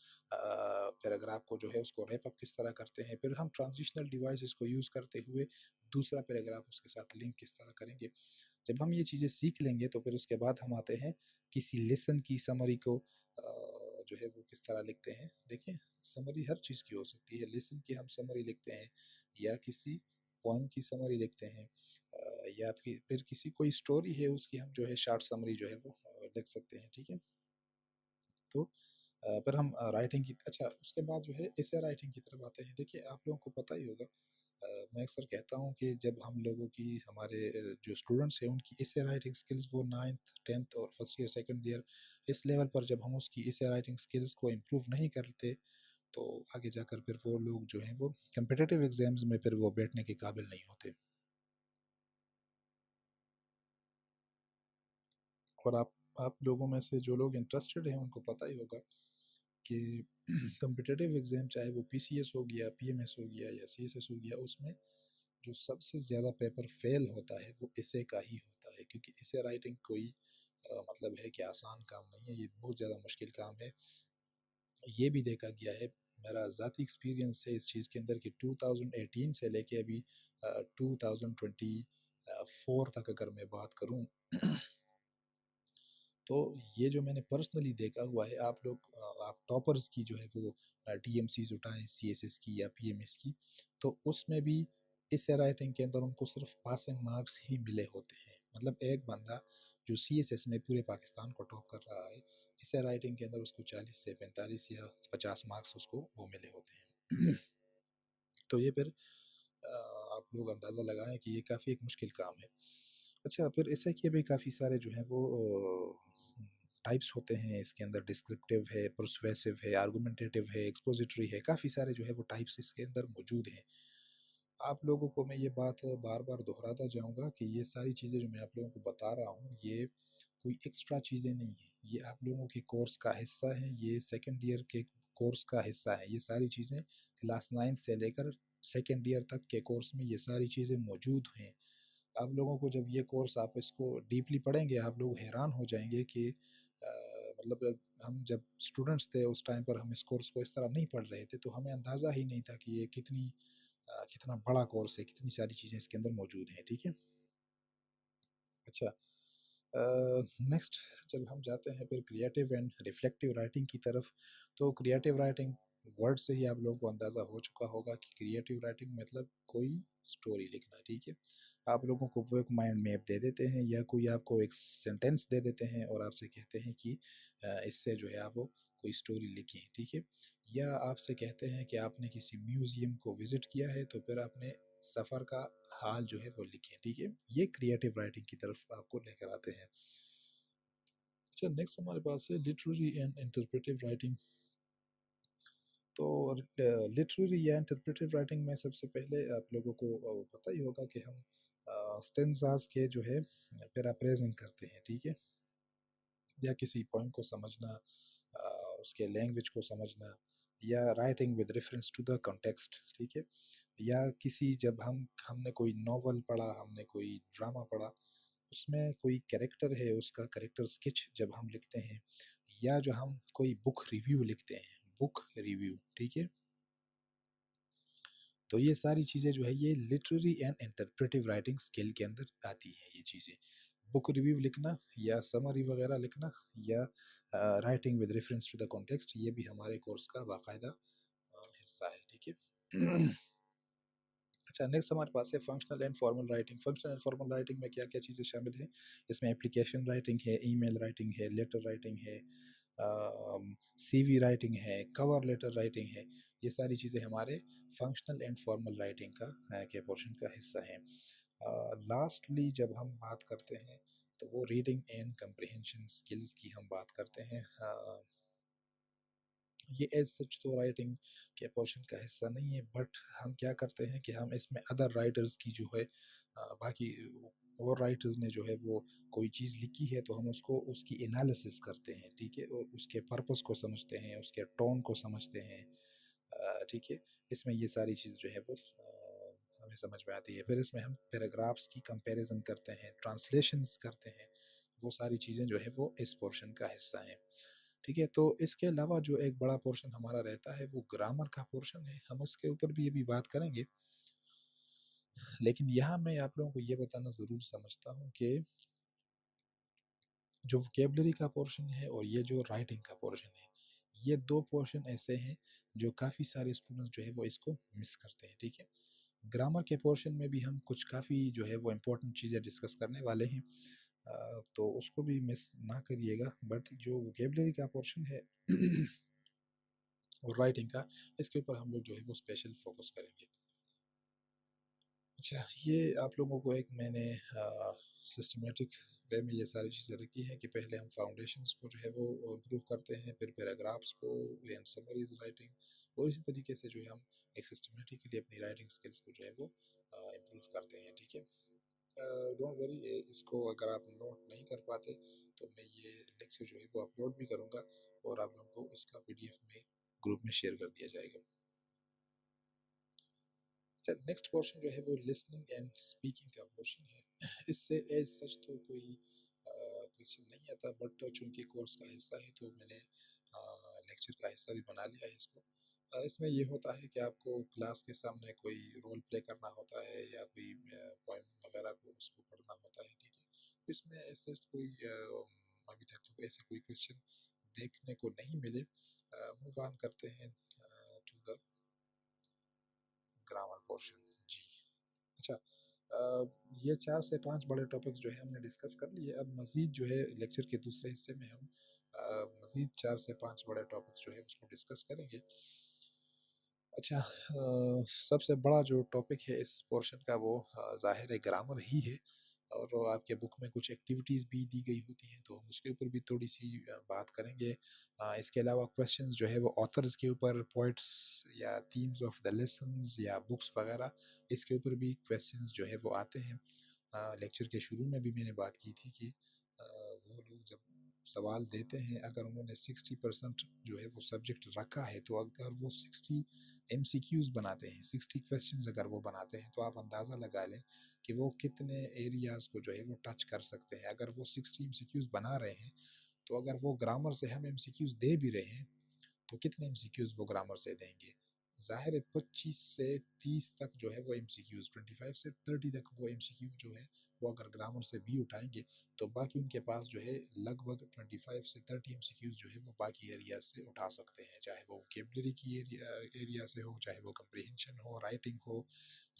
पैराग्राफ को जो है उसको रैप अप किस तरह करते हैं, फिर हम ट्रांजिशनल डिवाइसेस को यूज़ करते हुए दूसरा पैराग्राफ उसके साथ लिंक किस तरह करेंगे। जब हम ये चीज़ें सीख लेंगे तो फिर उसके बाद हम आते हैं किसी लेसन की समरी को जो है वो किस तरह लिखते हैं। देखिए, समरी हर चीज़ की हो सकती है। लेसन की हम समरी लिखते हैं, या किसी पोएम की समरी लिखते हैं, या फिर किसी कोई स्टोरी है उसकी हम जो है शॉर्ट समरी जो है वो लिख सकते हैं। ठीक है। तो फिर हम राइटिंग की अच्छा उसके बाद जो है एसे राइटिंग की तरफ आते हैं। देखिए, आप लोगों को पता ही होगा, मैं अक्सर कहता हूँ कि जब हम लोगों की हमारे जो स्टूडेंट्स हैं उनकी एसे राइटिंग स्किल्स वो 9th 10th और फर्स्ट ईयर सेकंड ईयर इस लेवल पर जब हम उसकी एसे राइटिंग स्किल्स को इम्प्रूव नहीं करते, तो आगे जाकर फिर वो लोग जो हैं वो कम्पिटिटिव एग्जाम्स में फिर वो बैठने के काबिल नहीं होते। और आप लोगों में से जो लोग इंटरेस्टेड हैं उनको पता ही होगा कि कम्पिटिटिव एग्ज़ाम चाहे वो पीसीएस हो गया, पीएमएस हो गया या सीएसएस हो गया, उसमें जो सबसे ज़्यादा पेपर फेल होता है वो एसे का ही होता है, क्योंकि एसे राइटिंग कोई मतलब है कि आसान काम नहीं है, ये बहुत ज़्यादा मुश्किल काम है। ये भी देखा गया है, मेरा ज़ाती एक्सपीरियंस है इस चीज़ के अंदर कि 2018 से लेके अभी 2024 तक अगर मैं बात करूं, तो ये जो मैंने पर्सनली देखा हुआ है, आप लोग आप टॉपर्स की जो है वो टीएमसीज उठाएं सीएसएस की या पीएमएस की, तो उसमें भी इस राइटिंग के अंदर उनको सिर्फ पासिंग मार्क्स ही मिले होते हैं। मतलब एक बंदा जो सीएसएस में पूरे पाकिस्तान को टॉप कर रहा है, इस राइटिंग के अंदर उसको 40 से 45 या 50 मार्क्स उसको वो मिले होते हैं। तो ये फिर आप लोग अंदाज़ा लगाएं कि ये काफ़ी एक मुश्किल काम है। अच्छा, फिर ऐसे के भी काफ़ी सारे जो हैं वो टाइप्स होते हैं इसके अंदर। डिस्क्रिप्टिव है, पर्सुएसिव है, आर्गुमेंटेटिव है, एक्सपोजिटरी है, काफ़ी सारे जो है वो टाइप्स इसके अंदर मौजूद हैं। आप लोगों को मैं ये बात बार बार दोहराता जाऊंगा कि ये सारी चीज़ें जो मैं आप लोगों को बता रहा हूँ, ये कोई एक्स्ट्रा चीज़ें नहीं हैं, ये आप लोगों के कोर्स का हिस्सा है, ये सेकेंड ईयर के कोर्स का हिस्सा है। ये सारी चीज़ें क्लास 9 से लेकर सेकेंड ईयर तक के कोर्स में ये सारी चीज़ें मौजूद हैं। आप लोगों को जब ये कोर्स आप इसको डीपली पढ़ेंगे, आप लोग हैरान हो जाएंगे कि मतलब हम जब स्टूडेंट्स थे उस टाइम पर हम इस कोर्स को इस तरह नहीं पढ़ रहे थे, तो हमें अंदाज़ा ही नहीं था कि ये कितना बड़ा कोर्स है, कितनी सारी चीज़ें इसके अंदर मौजूद हैं। ठीक है। अच्छा, नेक्स्ट जब हम जाते हैं फिर क्रिएटिव एंड रिफ्लेक्टिव राइटिंग की तरफ, तो क्रिएटिव राइटिंग वर्ड से ही आप लोगों को अंदाज़ा हो चुका होगा कि क्रिएटिव राइटिंग मतलब कोई स्टोरी लिखना। ठीक है। आप लोगों को वो एक माइंड मैप दे देते हैं या कोई आपको एक सेंटेंस दे देते हैं और आपसे कहते हैं कि इससे जो है आप वो कोई स्टोरी लिखें। ठीक है। या आपसे कहते हैं कि आपने किसी म्यूज़ियम को विज़िट किया है, तो फिर आपने सफ़र का हाल जो है वो लिखें। ठीक है। ये क्रिएटिव राइटिंग की तरफ आपको लेकर आते हैं। अच्छा, नेक्स्ट हमारे पास है लिटरेरी एंड इंटरप्रेटिव राइटिंग। तो लिटरेरी या इंटरप्रेटिव राइटिंग में सबसे पहले आप लोगों को पता ही होगा कि हम स्टेंजास के जो है पैराफ्रेजिंग करते हैं। ठीक है। या किसी पोइम को समझना, उसके लैंग्वेज को समझना, या writing with reference to the context. ठीक है। या किसी जब हमने कोई नॉवल पढ़ा, हमने कोई ड्रामा पढ़ा, उसमें कोई कैरेक्टर है, उसका कैरेक्टर स्केच जब हम लिखते हैं, या जो हम कोई बुक रिव्यू लिखते हैं, बुक रिव्यू। ठीक है। तो ये सारी चीज़ें जो है ये literary and interpretive writing skill के अंदर आती हैं ये चीज़ें। बुक रिव्यू लिखना या समरी वगैरह लिखना, या writing with reference to the context, ये भी हमारे कोर्स का बाकायदा हिस्सा है। ठीक है। अच्छा, नेक्स्ट हमारे पास है functional and formal writing. Functional and formal writing में क्या-क्या चीज़ें शामिल हैं? इसमें एप्लीकेशन राइटिंग है, ईमेल राइटिंग है, लेटर राइटिंग है, सीवी राइटिंग है, कवर लेटर राइटिंग है। ये सारी चीज़ें हमारे फंक्शनल एंड फॉर्मल राइटिंग का के पोर्शन का हिस्सा हैं। लास्टली जब हम बात करते हैं तो वो रीडिंग एंड कम्प्रिहेंशन स्किल्स की हम बात करते हैं। ये एज़ सच तो राइटिंग के पोर्शन का हिस्सा नहीं है, बट हम क्या करते हैं कि हम इसमें अदर राइटर्स की जो है बाकी और राइटर्स ने जो है वो कोई चीज़ लिखी है तो हम उसको उसकी एनालिसिस करते हैं, ठीक है, और उसके पर्पस को समझते हैं, उसके टोन को समझते हैं, ठीक है। इसमें ये सारी चीज़ जो है वो हमें समझ में आती है। फिर इसमें हम पैराग्राफ्स की कंपैरिजन करते हैं, ट्रांसलेशंस करते हैं, वो सारी चीज़ें जो है वो इस पोर्शन का हिस्सा हैं। ठीक है, तो इसके अलावा जो एक बड़ा पोर्शन हमारा रहता है वो ग्रामर का पोर्शन है, हम उसके ऊपर भी अभी बात करेंगे। लेकिन यहाँ मैं आप लोगों को ये बताना ज़रूर समझता हूँ कि जो वोकेबलरी का पोर्शन है और ये जो राइटिंग का पोर्शन है, ये दो पोर्शन ऐसे हैं जो काफ़ी सारे स्टूडेंट्स जो है वो इसको मिस करते हैं, ठीक है। ग्रामर के पोर्शन में भी हम कुछ काफ़ी जो है वो इम्पोर्टेंट चीज़ें डिस्कस करने वाले हैं, तो उसको भी मिस ना करिएगा। बट जो वोकेबलरी का पोर्शन है और राइटिंग का, इसके ऊपर हम लोग जो है वो स्पेशल फोकस करेंगे। अच्छा, ये आप लोगों को एक मैंने सिस्टमेटिक वे में ये सारी चीज़ें रखी हैं कि पहले हम फाउंडेशंस को जो है वो इम्प्रूव करते हैं, फिर पैराग्राफ्स को एंड समरीज राइटिंग, और इसी तरीके से जो है हम एक सिस्टमेटिकली अपनी राइटिंग स्किल्स को जो है वो इम्प्रूव करते हैं, ठीक है। डोंट वरी, इसको अगर आप नोट नहीं कर पाते तो मैं ये लेक्चर जो है वो अपलोड भी करूँगा और आप लोगों को इसका पीडीएफ में ग्रुप में शेयर कर दिया जाएगा। अच्छा, नेक्स्ट पोर्शन जो है वो लिसनिंग एंड स्पीकिंग का पोर्शन है। इससे एज सच तो कोई क्वेश्चन नहीं आता, बट चूंकि कोर्स का हिस्सा है तो मैंने लेक्चर का हिस्सा भी बना लिया है इसको। इसमें ये होता है कि आपको क्लास के सामने कोई रोल प्ले करना होता है या कोई पोएम वगैरह को उसको पढ़ना होता है, ठीक है। तो इसमें ऐसे कोई अभी तक तो ऐसे कोई क्वेश्चन देखने को नहीं मिले। मूव ऑन करते हैं टू द ग्रामर पोर्शन जी। अच्छा, ये 4 से 5 बड़े टॉपिक्स जो है हमने डिस्कस कर लिए। अब मज़ीद जो है लेक्चर के दूसरे हिस्से में हम मज़ीद 4 से 5 बड़े टॉपिक्स जो है उसको डिस्कस करेंगे। अच्छा, सबसे बड़ा जो टॉपिक है इस पोर्शन का वो ज़ाहिर है ग्रामर ही है, और वो आपके बुक में कुछ एक्टिविटीज़ भी दी गई होती हैं तो हम उसके ऊपर भी थोड़ी सी बात करेंगे। इसके अलावा क्वेश्चंस जो है वो ऑथर्स के ऊपर, पोइट्स या थीम्स ऑफ द लेसन्स या बुक्स वगैरह, इसके ऊपर भी क्वेश्चंस जो है वो आते हैं। लेक्चर के शुरू में भी मैंने बात की थी कि वो लोग जब सवाल देते हैं, अगर उन्होंने 60% जो है वो सब्जेक्ट रखा है तो अगर वो 60 MCQs बनाते हैं, 60 क्वेश्चंस अगर वो बनाते हैं तो आप अंदाज़ा लगा लें कि वो कितने एरियाज़ को जो है वो टच कर सकते हैं। अगर वो 60 MCQs बना रहे हैं तो अगर वो ग्रामर से हम MCQs दे भी रहे हैं तो कितने MCQs वो ग्रामर से देंगे? ज़ाहिर है 25 से 30 तक जो है वो MCQs, 25 से 30 तक वो MCQ जो है वो अगर ग्रामर से भी उठाएंगे तो बाकी उनके पास जो है लगभग 25 से 30 MCQs जो है वो बाकी एरिया से उठा सकते हैं, चाहे वो वोकेबलरी की एरिया से हो, चाहे वो कंप्रीहेंशन हो, राइटिंग हो,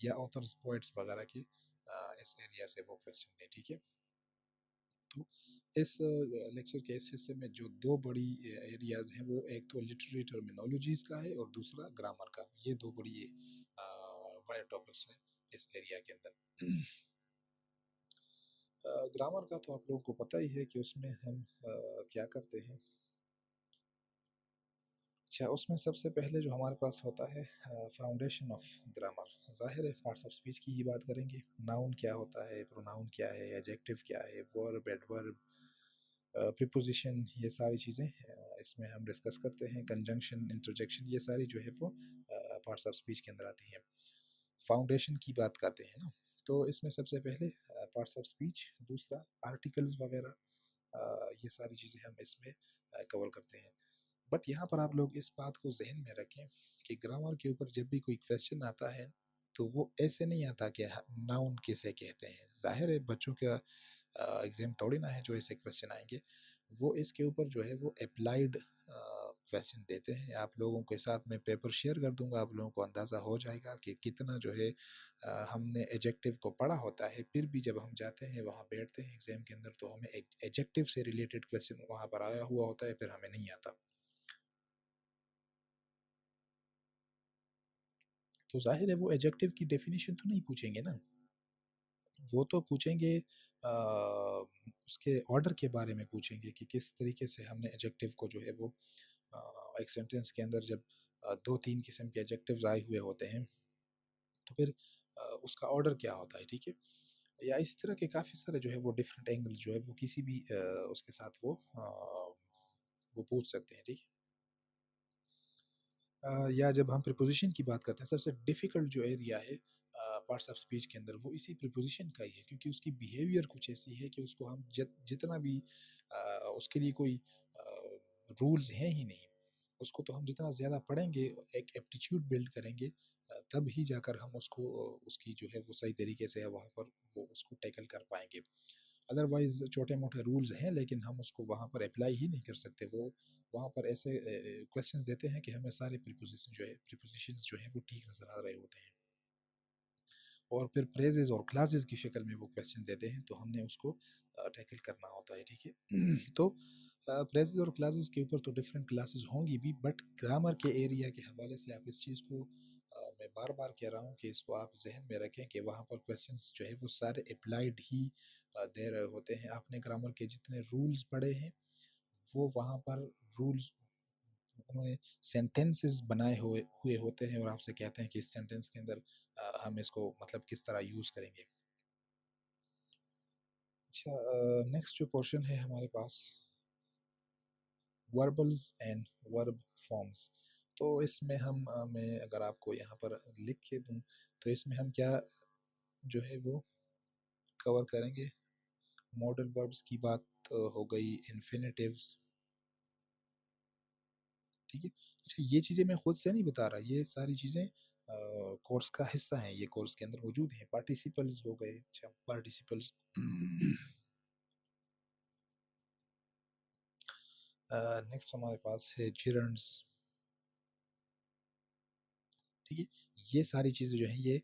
या ऑथर्स पोइट्स वगैरह की इस एरिया से वो क्वेश्चन दें, ठीक है। तो इस लेक्चर के इस हिस्से में जो दो बड़ी एरियाज हैं वो एक तो लिटरेरी टर्मिनोलॉजीज का है और दूसरा ग्रामर का। ये दो बड़ी बड़े टॉपिक्स हैं इस एरिया के अंदर। ग्रामर का तो आप लोगों को पता ही है कि उसमें हम क्या करते हैं। अच्छा, उसमें सबसे पहले जो हमारे पास होता है फाउंडेशन ऑफ ग्रामर। ज़ाहिर है पार्ट्स ऑफ स्पीच की ही बात करेंगे। नाउन क्या होता है, प्रोनाउन क्या है, एडजेक्टिव क्या है, वर्ब, एडवर्ब, प्रीपोजिशन, ये सारी चीज़ें इसमें हम डिस्कस करते हैं। कंजंक्शन, इंटरजेक्शन, ये सारी जो है वो पार्ट्स ऑफ स्पीच के अंदर आती हैं। फाउंडेशन की बात करते हैं ना, तो इसमें सबसे पहले पार्ट्स ऑफ स्पीच, दूसरा आर्टिकल्स वगैरह, ये सारी चीज़ें हम इसमें कवर करते हैं। बट यहाँ पर आप लोग इस बात को जहन में रखें कि ग्रामर के ऊपर जब भी कोई क्वेश्चन आता है तो वो ऐसे नहीं आता कि नाउन किसे कहते हैं। जाहिर है बच्चों का एग्ज़ाम थोड़ी ना है जो ऐसे क्वेश्चन आएंगे, वो इसके ऊपर जो है वो अप्लाइड क्वेश्चन देते हैं। आप लोगों के साथ मैं पेपर शेयर कर दूँगा, आप लोगों को अंदाज़ा हो जाएगा कि कितना जो है हमने एडजेक्टिव को पढ़ा होता है, फिर भी जब हम जाते हैं वहाँ बैठते हैं एग्ज़ाम के अंदर तो हमें एडजेक्टिव से रिलेटेड क्वेश्चन वहाँ पर आया हुआ होता है, फिर हमें नहीं आता। तो ज़ाहिर है वो एडजेक्टिव की डेफिनिशन तो नहीं पूछेंगे ना, वो तो पूछेंगे उसके ऑर्डर के बारे में पूछेंगे कि किस तरीके से हमने एडजेक्टिव को जो है वो एक सेंटेंस के अंदर जब 2-3 किस्म के एडजेक्टिव्स आए हुए होते हैं, तो फिर उसका ऑर्डर क्या होता है, ठीक है? या इस तरह के काफ़ी सारे जो है वो डिफरेंट एंगल्स जो है वो किसी भी उसके साथ वो पूछ सकते हैं, ठीक है? या जब हम प्रीपोज़िशन की बात करते हैं, सबसे डिफ़िकल्ट जो एरिया है पार्ट्स ऑफ स्पीच के अंदर, वो इसी प्रीपोज़िशन का ही है क्योंकि उसकी बिहेवियर कुछ ऐसी है कि उसको हम जितना भी उसके लिए कोई रूल्स हैं ही नहीं। उसको तो हम जितना ज़्यादा पढ़ेंगे, एक एप्टीट्यूड बिल्ड करेंगे तब ही जाकर हम उसको उसकी जो है वो सही तरीके से वहाँ पर वो उसको टैकल कर पाएँगे। अदरवाइज़ छोटे-मोटे रूल्स हैं लेकिन हम उसको वहाँ पर अप्लाई ही नहीं कर सकते। वो वहाँ पर ऐसे क्वेश्चंस देते हैं कि हमें सारे प्रीपोज़िशंस जो हैं वो ठीक नज़र आ रहे होते हैं। और फिर फ्रेजेज़ और क्लॉज़ेज़ की शक्ल में वो क्वेश्चन देते हैं, तो हमने उसको टैकल करना होता है, ठीक है? तो फ्रेजेज़ और क्लॉज़ेज़ के ऊपर तो डिफरेंट क्लासेस होंगी भी, बट ग्रामर के एरिया के हवाले से आप इस चीज़ को मैं बार-बार कह रहा हूँ कि इसको आप ज़हन में रखें कि वहाँ पर क्वेश्चंस जो है वो सारे एप्लाइड ही दे रहे होते हैं। आपने ग्रामर के जितने रूल्स पढ़े हैं, वो वहाँ पर रूल्स उन्होंने सेंटेंसेस बनाए हुए हुए होते हैं और आपसे कहते हैं कि इस सेंटेंस के अंदर हम इसको मतलब किस तरह यूज़ करेंगे। अच्छा, नेक्स्ट जो पोर्शन है हमारे पास, वर्बल्स एंड वर्ब फॉर्म्स। तो इसमें हम मैं अगर आपको यहाँ पर लिख के दूँ, तो इसमें हम क्या जो है वो कवर करेंगे। मॉडल वर्ब्स की बात हो गई, इन्फिनेटिव्स, ठीक है? अच्छा, ये चीज़ें मैं खुद से नहीं बता रहा, ये सारी चीज़ें कोर्स का हिस्सा हैं, ये कोर्स के अंदर मौजूद हैं। पार्टिसिपल्स हो गए, अच्छा पार्टिसिपल्स नेक्स्ट हमारे पास है जिरंड्स, ठीक है? ये सारी चीज़ें जो हैं ये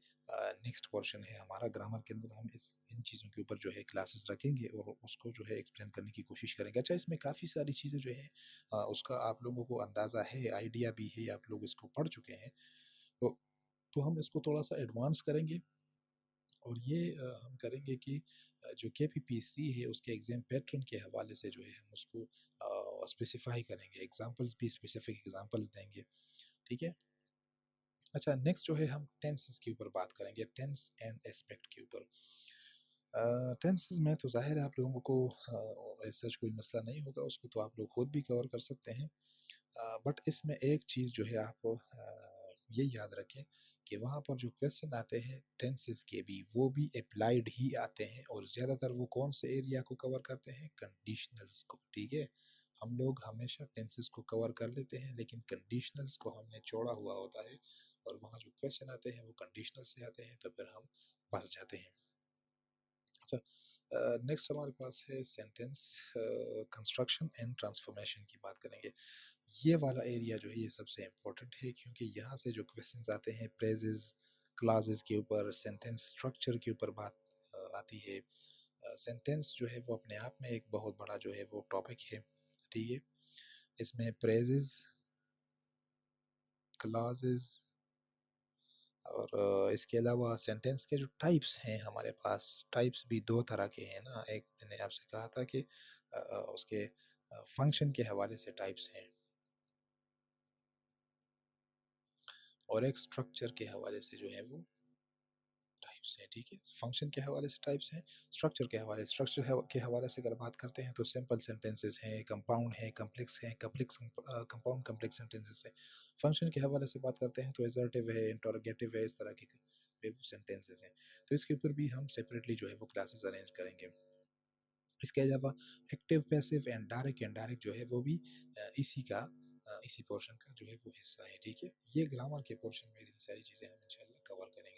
नेक्स्ट पोर्शन है हमारा ग्रामर के अंदर, हम इस इन चीज़ों के ऊपर जो है क्लासेस रखेंगे और उसको जो है एक्सप्लेन करने की कोशिश करेंगे। अच्छा, इसमें काफ़ी सारी चीज़ें जो है उसका आप लोगों को अंदाज़ा है, आइडिया भी है, आप लोग इसको पढ़ चुके हैं। तो तो हम इसको थोड़ा-सा एडवांस करेंगे और ये हम करेंगे कि जो केपीपीसी है उसके एग्ज़ाम पैटर्न के हवाले से जो है हम उसको स्पेसिफ़ाई करेंगे, एग्ज़ाम्पल्स भी स्पेसिफ़िक एग्ज़ाम्पल्स देंगे, ठीक है? अच्छा, नेक्स्ट जो है हम टेंसेस के ऊपर बात करेंगे, टेंस एंड एस्पेक्ट के ऊपर। टेंसेस में तो ज़ाहिर है आप लोगों को ऐसा कोई मसला नहीं होगा, उसको तो आप लोग खुद भी कवर कर सकते हैं। बट इसमें एक चीज़ जो है आप ये याद रखें कि वहाँ पर जो क्वेश्चन आते हैं टेंसेस के भी, वो भी अप्लाइड ही आते हैं और ज़्यादातर वो कौन से एरिया को कवर करते हैं, कंडीशनल्स को, ठीक है? हम लोग हमेशा टेंसेस को कवर कर लेते हैं लेकिन कंडीशनल्स को हमने छोड़ा हुआ होता है और वहाँ जो क्वेश्चन आते हैं वो कंडीशनल से आते हैं, तो फिर हम फंस जाते हैं। अच्छा, नेक्स्ट हमारे पास है सेंटेंस कंस्ट्रक्शन एंड ट्रांसफॉर्मेशन की बात करेंगे। ये वाला एरिया जो है ये सबसे इम्पोर्टेंट है क्योंकि यहाँ से जो क्वेश्चंस आते हैं प्रेजेस क्लासेस के ऊपर, सेंटेंस स्ट्रक्चर के ऊपर बात आती है। सेंटेंस जो है वो अपने आप में एक बहुत बड़ा जो है वो टॉपिक है, ठीक है? इसमें प्रेजेस, क्लासेस और इसके अलावा सेंटेंस के जो टाइप्स हैं हमारे पास, टाइप्स भी दो तरह के हैं ना। एक मैंने आपसे कहा था कि उसके फंक्शन के हवाले से टाइप्स हैं और एक स्ट्रक्चर के हवाले से जो है वो टाइप्स हैं, ठीक है? फंक्शन के हवाले से टाइप्स हैं, स्ट्रक्चर के हवाले के हवाले से अगर बात करते हैं तो सिंपल सेंटेंसेस हैं, कंपाउंड हैं, कम्प्लेक्स हैं, कंपाउंड कम्प्लेक्स सेंटेंसेस हैं। फंक्शन के हवाले से बात करते हैं तो एसर्टिव है, इंटरोगेटिव है, इस तरह के सेंटेंसेस हैं। तो इसके ऊपर भी हम सेपरेटली जो है वो क्लासेस अरेंज करेंगे। इसके अलावा active, passive and direct, indirect जो है वो भी इसी पोर्शन का जो है वो हिस्सा है, ठीक है? ये ग्रामर के पोर्शन में इतनी सारी चीज़ें हम इंशाल्लाह कवर करेंगे।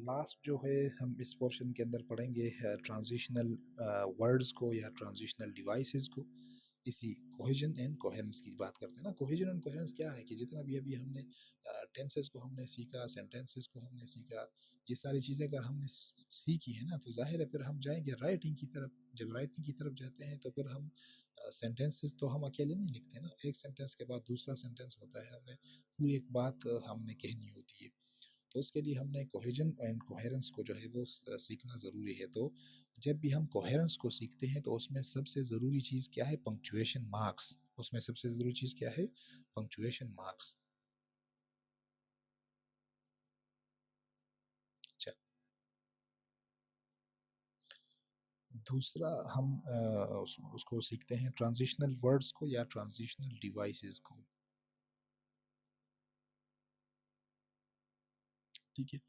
लास्ट जो है हम इस पोर्शन के अंदर पढ़ेंगे ट्रांजिशनल वर्ड्स को या ट्रांजिशनल डिवाइसेस को। इसी कोहेजन एंड कोहेरेंस की बात करते हैं ना। कोहेजन एंड कोहेरेंस क्या है कि जितना भी अभी हमने टेंसेस को हमने सीखा, सेंटेंसेस को हमने सीखा, ये सारी चीज़ें अगर हमने सीखी है ना, तो जाहिर है फिर हम जाएंगे राइटिंग की तरफ। जब राइटिंग की तरफ जाते हैं तो फिर हम सेंटेंसेस तो हम अकेले नहीं लिखते ना, एक सेंटेंस के बाद दूसरा सेंटेंस होता है, हमें पूरी एक बात हमने कहनी होती है। तो उसके लिए हमने कोहेजन एंड कोहेरेंस को जो है वो सीखना ज़रूरी है। तो जब भी हम कोहेरेंस को सीखते हैं तो उसमें सबसे ज़रूरी चीज़ क्या है? Punctuation marks. उसमें सबसे ज़रूरी चीज़ क्या है? Punctuation marks. अच्छा, दूसरा हम उसको सीखते हैं ट्रांजिशनल वर्ड्स को या ट्रांजिशनल डिवाइसेस को। ठीक है।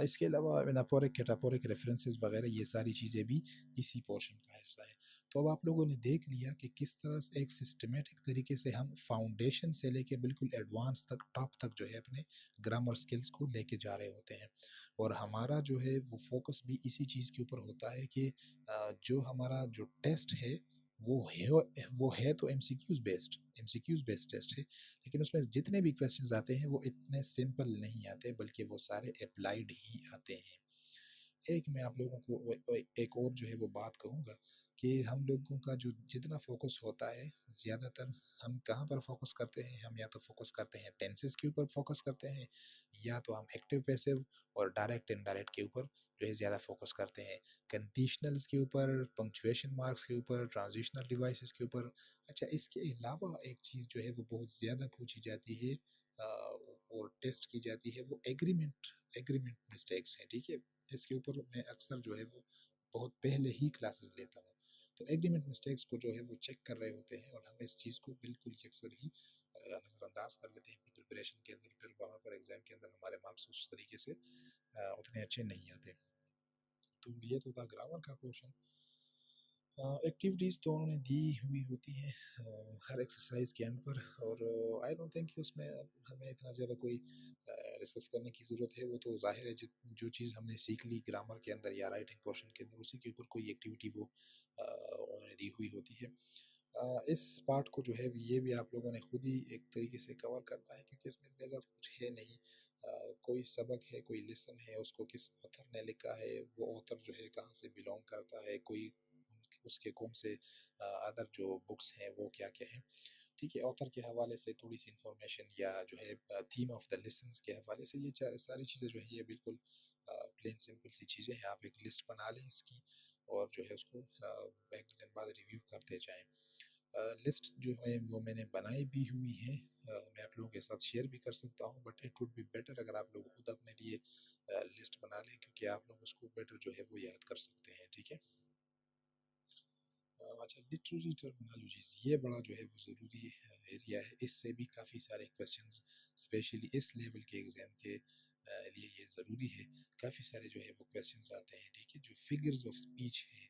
इसके अलावा एनाफोरिक, कैटाफोरिक रेफरेंसेस वगैरह ये सारी चीज़ें भी इसी पोर्शन का हिस्सा है। तो अब आप लोगों ने देख लिया कि किस तरह से एक सिस्टमेटिक तरीके से हम फाउंडेशन से लेके बिल्कुल एडवांस तक, टॉप तक जो है अपने ग्रामर स्किल्स को लेके जा रहे होते हैं। और हमारा जो है वो फोकस भी इसी चीज़ के ऊपर होता है कि जो हमारा जो टेस्ट है वो है वो है तो एमसीक्यूज बेस्ड टेस्ट है, लेकिन उसमें जितने भी क्वेश्चंस आते हैं वो इतने सिंपल नहीं आते, बल्कि वो सारे अप्लाइड ही आते हैं। एक मैं आप लोगों को एक और जो है वो बात कहूँगा कि हम लोगों का जो जितना फोकस होता है, ज़्यादातर हम कहाँ पर फोकस करते हैं? हम या तो फोकस करते हैं टेंसेस के ऊपर फोकस करते हैं, या तो हम एक्टिव पैसिव और डायरेक्ट इनडायरेक्ट के ऊपर जो है ज़्यादा फोकस करते हैं। कंडीशनल्स के ऊपर, पंक्चुएशन मार्क्स के ऊपर, ट्रांजिशनल डिवाइसेस के ऊपर। अच्छा, इसके अलावा एक चीज़ जो है वो बहुत ज़्यादा पूछी जाती है और टेस्ट की जाती है, वो एग्रीमेंट मिस्टेक्स हैं। ठीक है, इसके ऊपर मैं अक्सर जो है वो बहुत पहले ही क्लासेस लेता हूँ। तो एग्रीमेंट मिस्टेक्स को जो है वो चेक कर रहे होते हैं, और हम इस चीज़ को बिल्कुल अक्सर ही नज़रअंदाज कर लेते हैं प्रिपरेशन के अंदर। फिर वहाँ पर एग्ज़ाम के अंदर हमारे मार्क्स उस तरीके से उतने अच्छे नहीं आते। तो ये तो था ग्रामर का क्वेश्चन। एक्टिविटीज़ तो उन्होंने दी हुई होती हैं हर एक्सरसाइज के एंड पर, और आई डोंट थिंक कि उसमें हमें इतना ज़्यादा कोई डिस्कस करने की ज़रूरत है। वो तो ज़ाहिर है जो चीज़ हमने सीख ली ग्रामर के अंदर या राइटिंग पोर्शन के अंदर, उसी के ऊपर कोई एक्टिविटी वो उन्होंने दी हुई होती है। इस पार्ट को जो है ये भी आप लोगों ने खुद ही एक तरीके से कवर करना है, क्योंकि इसमें इतना ज़्यादा कुछ है नहीं। कोई सबक है, कोई लेसन है, उसको किस ऑथर ने लिखा है, वो ऑथर जो है कहाँ से बिलोंग करता है, कोई उसके कौन से अदर जो बुक्स हैं वो क्या क्या हैं। ठीक है, ऑथर के हवाले से थोड़ी सी इंफॉर्मेशन, या जो है थीम ऑफ द लेसन्स के हवाले से, ये सारी चीज़ें जो है ये बिल्कुल प्लेन सिंपल सी चीज़ें हैं। आप एक लिस्ट बना लें इसकी, और जो है उसको एक दो दिन बाद रिव्यू करते जाएं। लिस्ट जो है वो मैंने बनाई भी हुई है, मैं आप लोगों के साथ शेयर भी कर सकता हूँ, but it would be better अगर आप लोग खुद अपने लिए लिस्ट बना लें, क्योंकि आप लोग उसको बेटर जो है वो याद कर सकते हैं। ठीक है। अच्छा, लिटरेरी टर्मिनोलॉजीज ये बड़ा जो है वो ज़रूरी एरिया है। इससे भी काफ़ी सारे क्वेश्चंस स्पेशली इस लेवल के एग्ज़ाम के लिए ये ज़रूरी है। काफ़ी सारे जो है वो क्वेश्चंस आते हैं। ठीक है, जो फिगर्स ऑफ स्पीच है,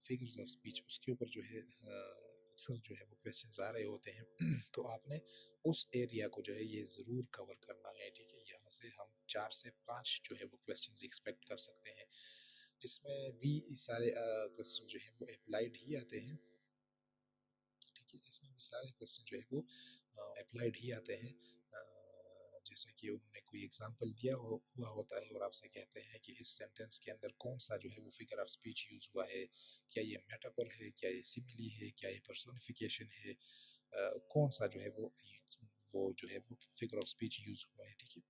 फिगर्स ऑफ स्पीच उसके ऊपर जो है अक्सर जो है वो क्वेश्चंस आ रहे होते हैं। तो आपने उस एरिया को जो है ये ज़रूर कवर करना है। ठीक है, यहाँ से हम 4 से 5 जो है वो क्वेश्चंस एक्सपेक्ट कर सकते हैं। इसमें भी सारे क्वेश्चन जो है वो अप्लाइड ही आते हैं। ठीक है, इसमें भी सारे क्वेश्चन जो है वो अप्लाइड ही आते हैं। जैसे कि उन्होंने कोई एग्जांपल दिया हुआ होता है, और आपसे कहते हैं कि इस सेंटेंस के अंदर कौन सा जो है वो फिगर ऑफ स्पीच यूज हुआ है, क्या ये मेटाफर है, क्या ये सिमिली है, क्या ये पर्सोनिफिकेशन है, कौन सा जो है वो जो है वो फिगर ऑफ स्पीच यूज हुआ है। ठीक है,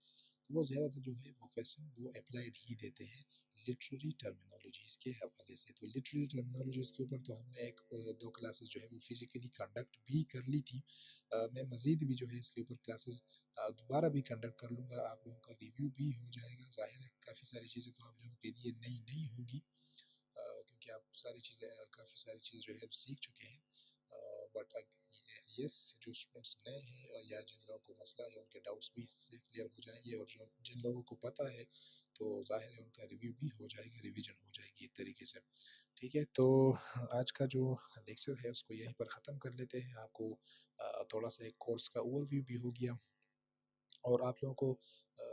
तो वो ज़्यादातर जो है वो क्वेश्चन वो अप्लाइड ही देते हैं लिटरेरी टर्मिनोलॉजीज़ के हवाले से। तो लिटरेरी टर्मिनोलॉजीज़ के ऊपर तो हमने एक दो क्लासेस जो है वो फिजिकली कंडक्ट भी कर ली थी। मैं मज़ीद भी जो है इसके ऊपर क्लासेस दोबारा भी कंडक्ट कर लूँगा, आप लोगों का रिव्यू भी हो जाएगा। ज़ाहिर है काफ़ी सारी चीज़ें तो आप लोगों के लिए नई नई होगी, क्योंकि आप सारी चीज़ें काफ़ी सारी चीज़ें जो है सीख चुके हैं। बट यस, जो स्टूडेंट्स नए हैं या जिन लोगों को मसला है उनके डाउट्स भी इससे क्लियर हो जाएंगे, और जो जिन लोगों को पता है तो जाहिर है उनका रिव्यू भी हो जाएगा, रिवीजन हो जाएगी एक तरीके से। ठीक है, तो आज का जो लेक्चर है उसको यहीं पर ख़त्म कर लेते हैं। आपको थोड़ा सा एक कोर्स का ओवरव्यू भी हो गया, और आप लोगों को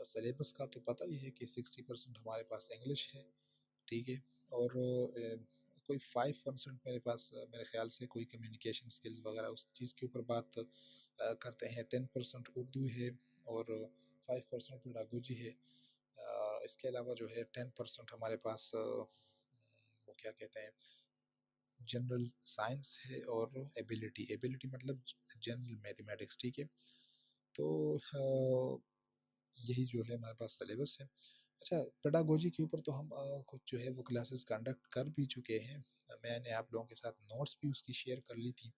सिलेबस का तो पता ही है कि 60% हमारे पास इंग्लिश है। ठीक है, और कोई 5% मेरे पास मेरे ख़्याल से कोई कम्युनिकेशन स्किल्स वगैरह उस चीज़ के ऊपर बात करते हैं। 10% उर्दू है और 5% पेडागोजी है। इसके अलावा जो है 10% हमारे पास वो क्या कहते हैं, जनरल साइंस है और एबिलिटी, एबिलिटी मतलब जनरल मैथमेटिक्स, ठीक है। तो यही जो है हमारे पास सिलेबस है। अच्छा, पेडागोजी के ऊपर तो हम कुछ जो है वो क्लासेस कंडक्ट कर भी चुके हैं। मैंने आप लोगों के साथ नोट्स भी उसकी शेयर कर ली थी।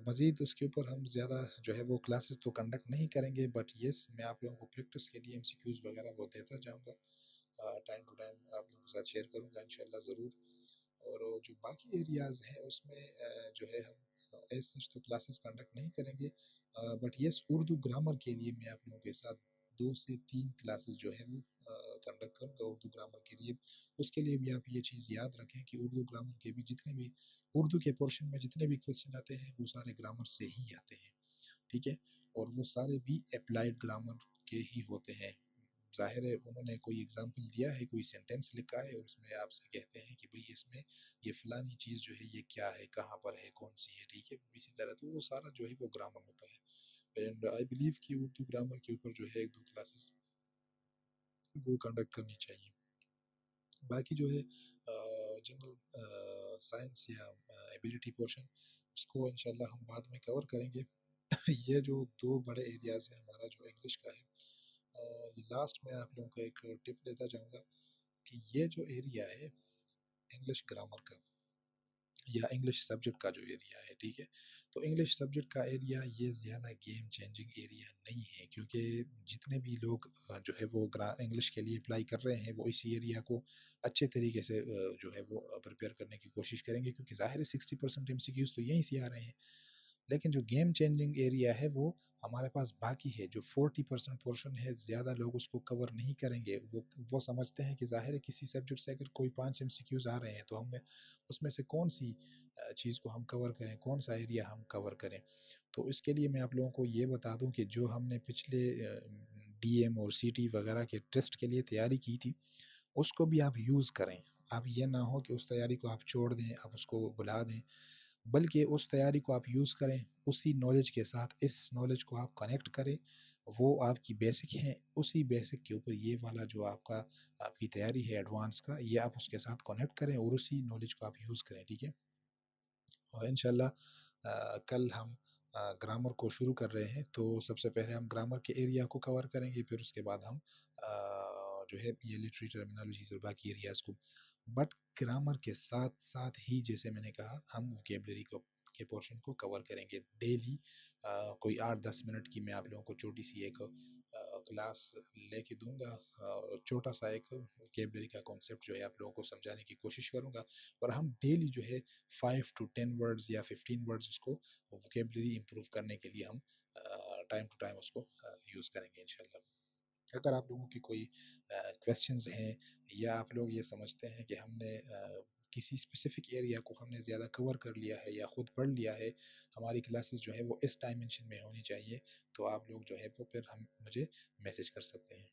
मज़ीद उसके ऊपर हम ज़्यादा जो है वो क्लासेस तो कंडक्ट नहीं करेंगे, बट येस मैं आप लोगों को प्रैक्टिस के लिए एमसीक्यूज़ वगैरह वो देता जाऊँगा। टाइम टू टाइम आप लोगों के साथ शेयर करूँगा इंशाल्लाह ज़रूर। और जो बाकी एरियाज़ हैं उसमें जो है हम एज सच तो क्लासेस कंडक्ट नहीं करेंगे, बट येस उर्दू ग्रामर के लिए मैं आप लोगों के साथ 2 से 3 क्लासेस जो है वो कंडक्ट करूँगा उर्दू ग्रामर के लिए। उसके लिए भी आप ये चीज़ याद रखें कि उर्दू ग्रामर के भी जितने भी उर्दू के पोर्शन में जितने भी क्वेश्चन आते हैं वो सारे ग्रामर से ही आते हैं, ठीक है। और वो सारे भी अप्लाइड ग्रामर के ही होते हैं। ज़ाहिर है उन्होंने कोई एग्जांपल दिया है, कोई सेंटेंस लिखा है और उसमें आपसे कहते हैं कि भई इसमें ये फ़लानी चीज़ जो है ये क्या है, कहाँ पर है, कौन-सी है, ठीक है? इसी तरह तो वो सारा जो है वो ग्रामर होता है। एंड आई बिलीव कि उर्दू ग्रामर के ऊपर जो है 1-2 क्लासेस वो कंडक्ट करनी चाहिए। बाकी जो है जनरल साइंस या एबिलिटी पोर्शन उसको इंशाल्लाह हम बाद में कवर करेंगे। ये जो 2 बड़े एरियाज़ हैं हमारा जो इंग्लिश का है, ये लास्ट में आप लोगों को एक टिप देता जाऊँगा कि ये जो एरिया है इंग्लिश ग्रामर का या इंग्लिश सब्जेक्ट का जो एरिया है, ठीक है। तो इंग्लिश सब्जेक्ट का एरिया ये ज़्यादा गेम चेंजिंग एरिया नहीं है, क्योंकि जितने भी लोग जो है वो इंग्लिश के लिए अप्लाई कर रहे हैं वो इसी एरिया को अच्छे तरीके से जो है वो प्रिपेयर करने की कोशिश करेंगे, क्योंकि ज़ाहिर है 60% एमसीक्यूज तो यहीं से आ रहे हैं। लेकिन जो गेम चेंजिंग एरिया है वो हमारे पास बाकी है, जो 40% पोर्शन है ज़्यादा लोग उसको कवर नहीं करेंगे। वो समझते हैं कि ज़ाहिर है किसी सब्जेक्ट से अगर कोई 5 एमसीक्यूज आ रहे हैं तो हमें उसमें से कौन सी चीज़ को हम कवर करें, कौन सा एरिया हम कवर करें। तो इसके लिए मैं आप लोगों को ये बता दूं कि जो हमने पिछले डीएम और सीटी वगैरह के टेस्ट के लिए तैयारी की थी उसको भी आप यूज़ करें। आप ये ना हो कि उस तैयारी को आप छोड़ दें, आप उसको भुला दें, बल्कि उस तैयारी को आप यूज़ करें, उसी नॉलेज के साथ इस नॉलेज को आप कनेक्ट करें। वो आपकी बेसिक है, उसी बेसिक के ऊपर ये वाला जो आपकी तैयारी है एडवांस का, ये आप उसके साथ कनेक्ट करें और उसी नॉलेज को आप यूज़ करें, ठीक है। और इंशाल्लाह कल हम ग्रामर को शुरू कर रहे हैं, तो सबसे पहले हम ग्रामर के एरिया को कवर करेंगे, फिर उसके बाद हम जो है ये लिटरेरी टर्मिनोलॉजीज़ और बाकी एरियाज़ को। बट ग्रामर के साथ-साथ ही जैसे मैंने कहा हम वोकैब्युलरी को के पोर्शन को कवर करेंगे डेली। कोई 8-10 मिनट की मैं आप लोगों को छोटी-सी एक क्लास लेके दूँगा, छोटा-सा एक वोकैब्युलरी का कॉन्सेप्ट जो है आप लोगों को समझाने की कोशिश करूँगा। और हम डेली जो है 5 टू 10 वर्ड्स या 15 वर्ड्स उसको वोकेबलरी इंप्रूव करने के लिए हम टाइम टू टाइम उसको यूज़ करेंगे इंशाल्लाह। अगर आप लोगों की कोई क्वेश्चंस हैं या आप लोग ये समझते हैं कि हमने किसी स्पेसिफिक एरिया को हमने ज़्यादा कवर कर लिया है या ख़ुद पढ़ लिया है, हमारी क्लासेस जो है वो इस डायमेंशन में होनी चाहिए, तो आप लोग जो है वो फिर हम मुझे मैसेज कर सकते हैं।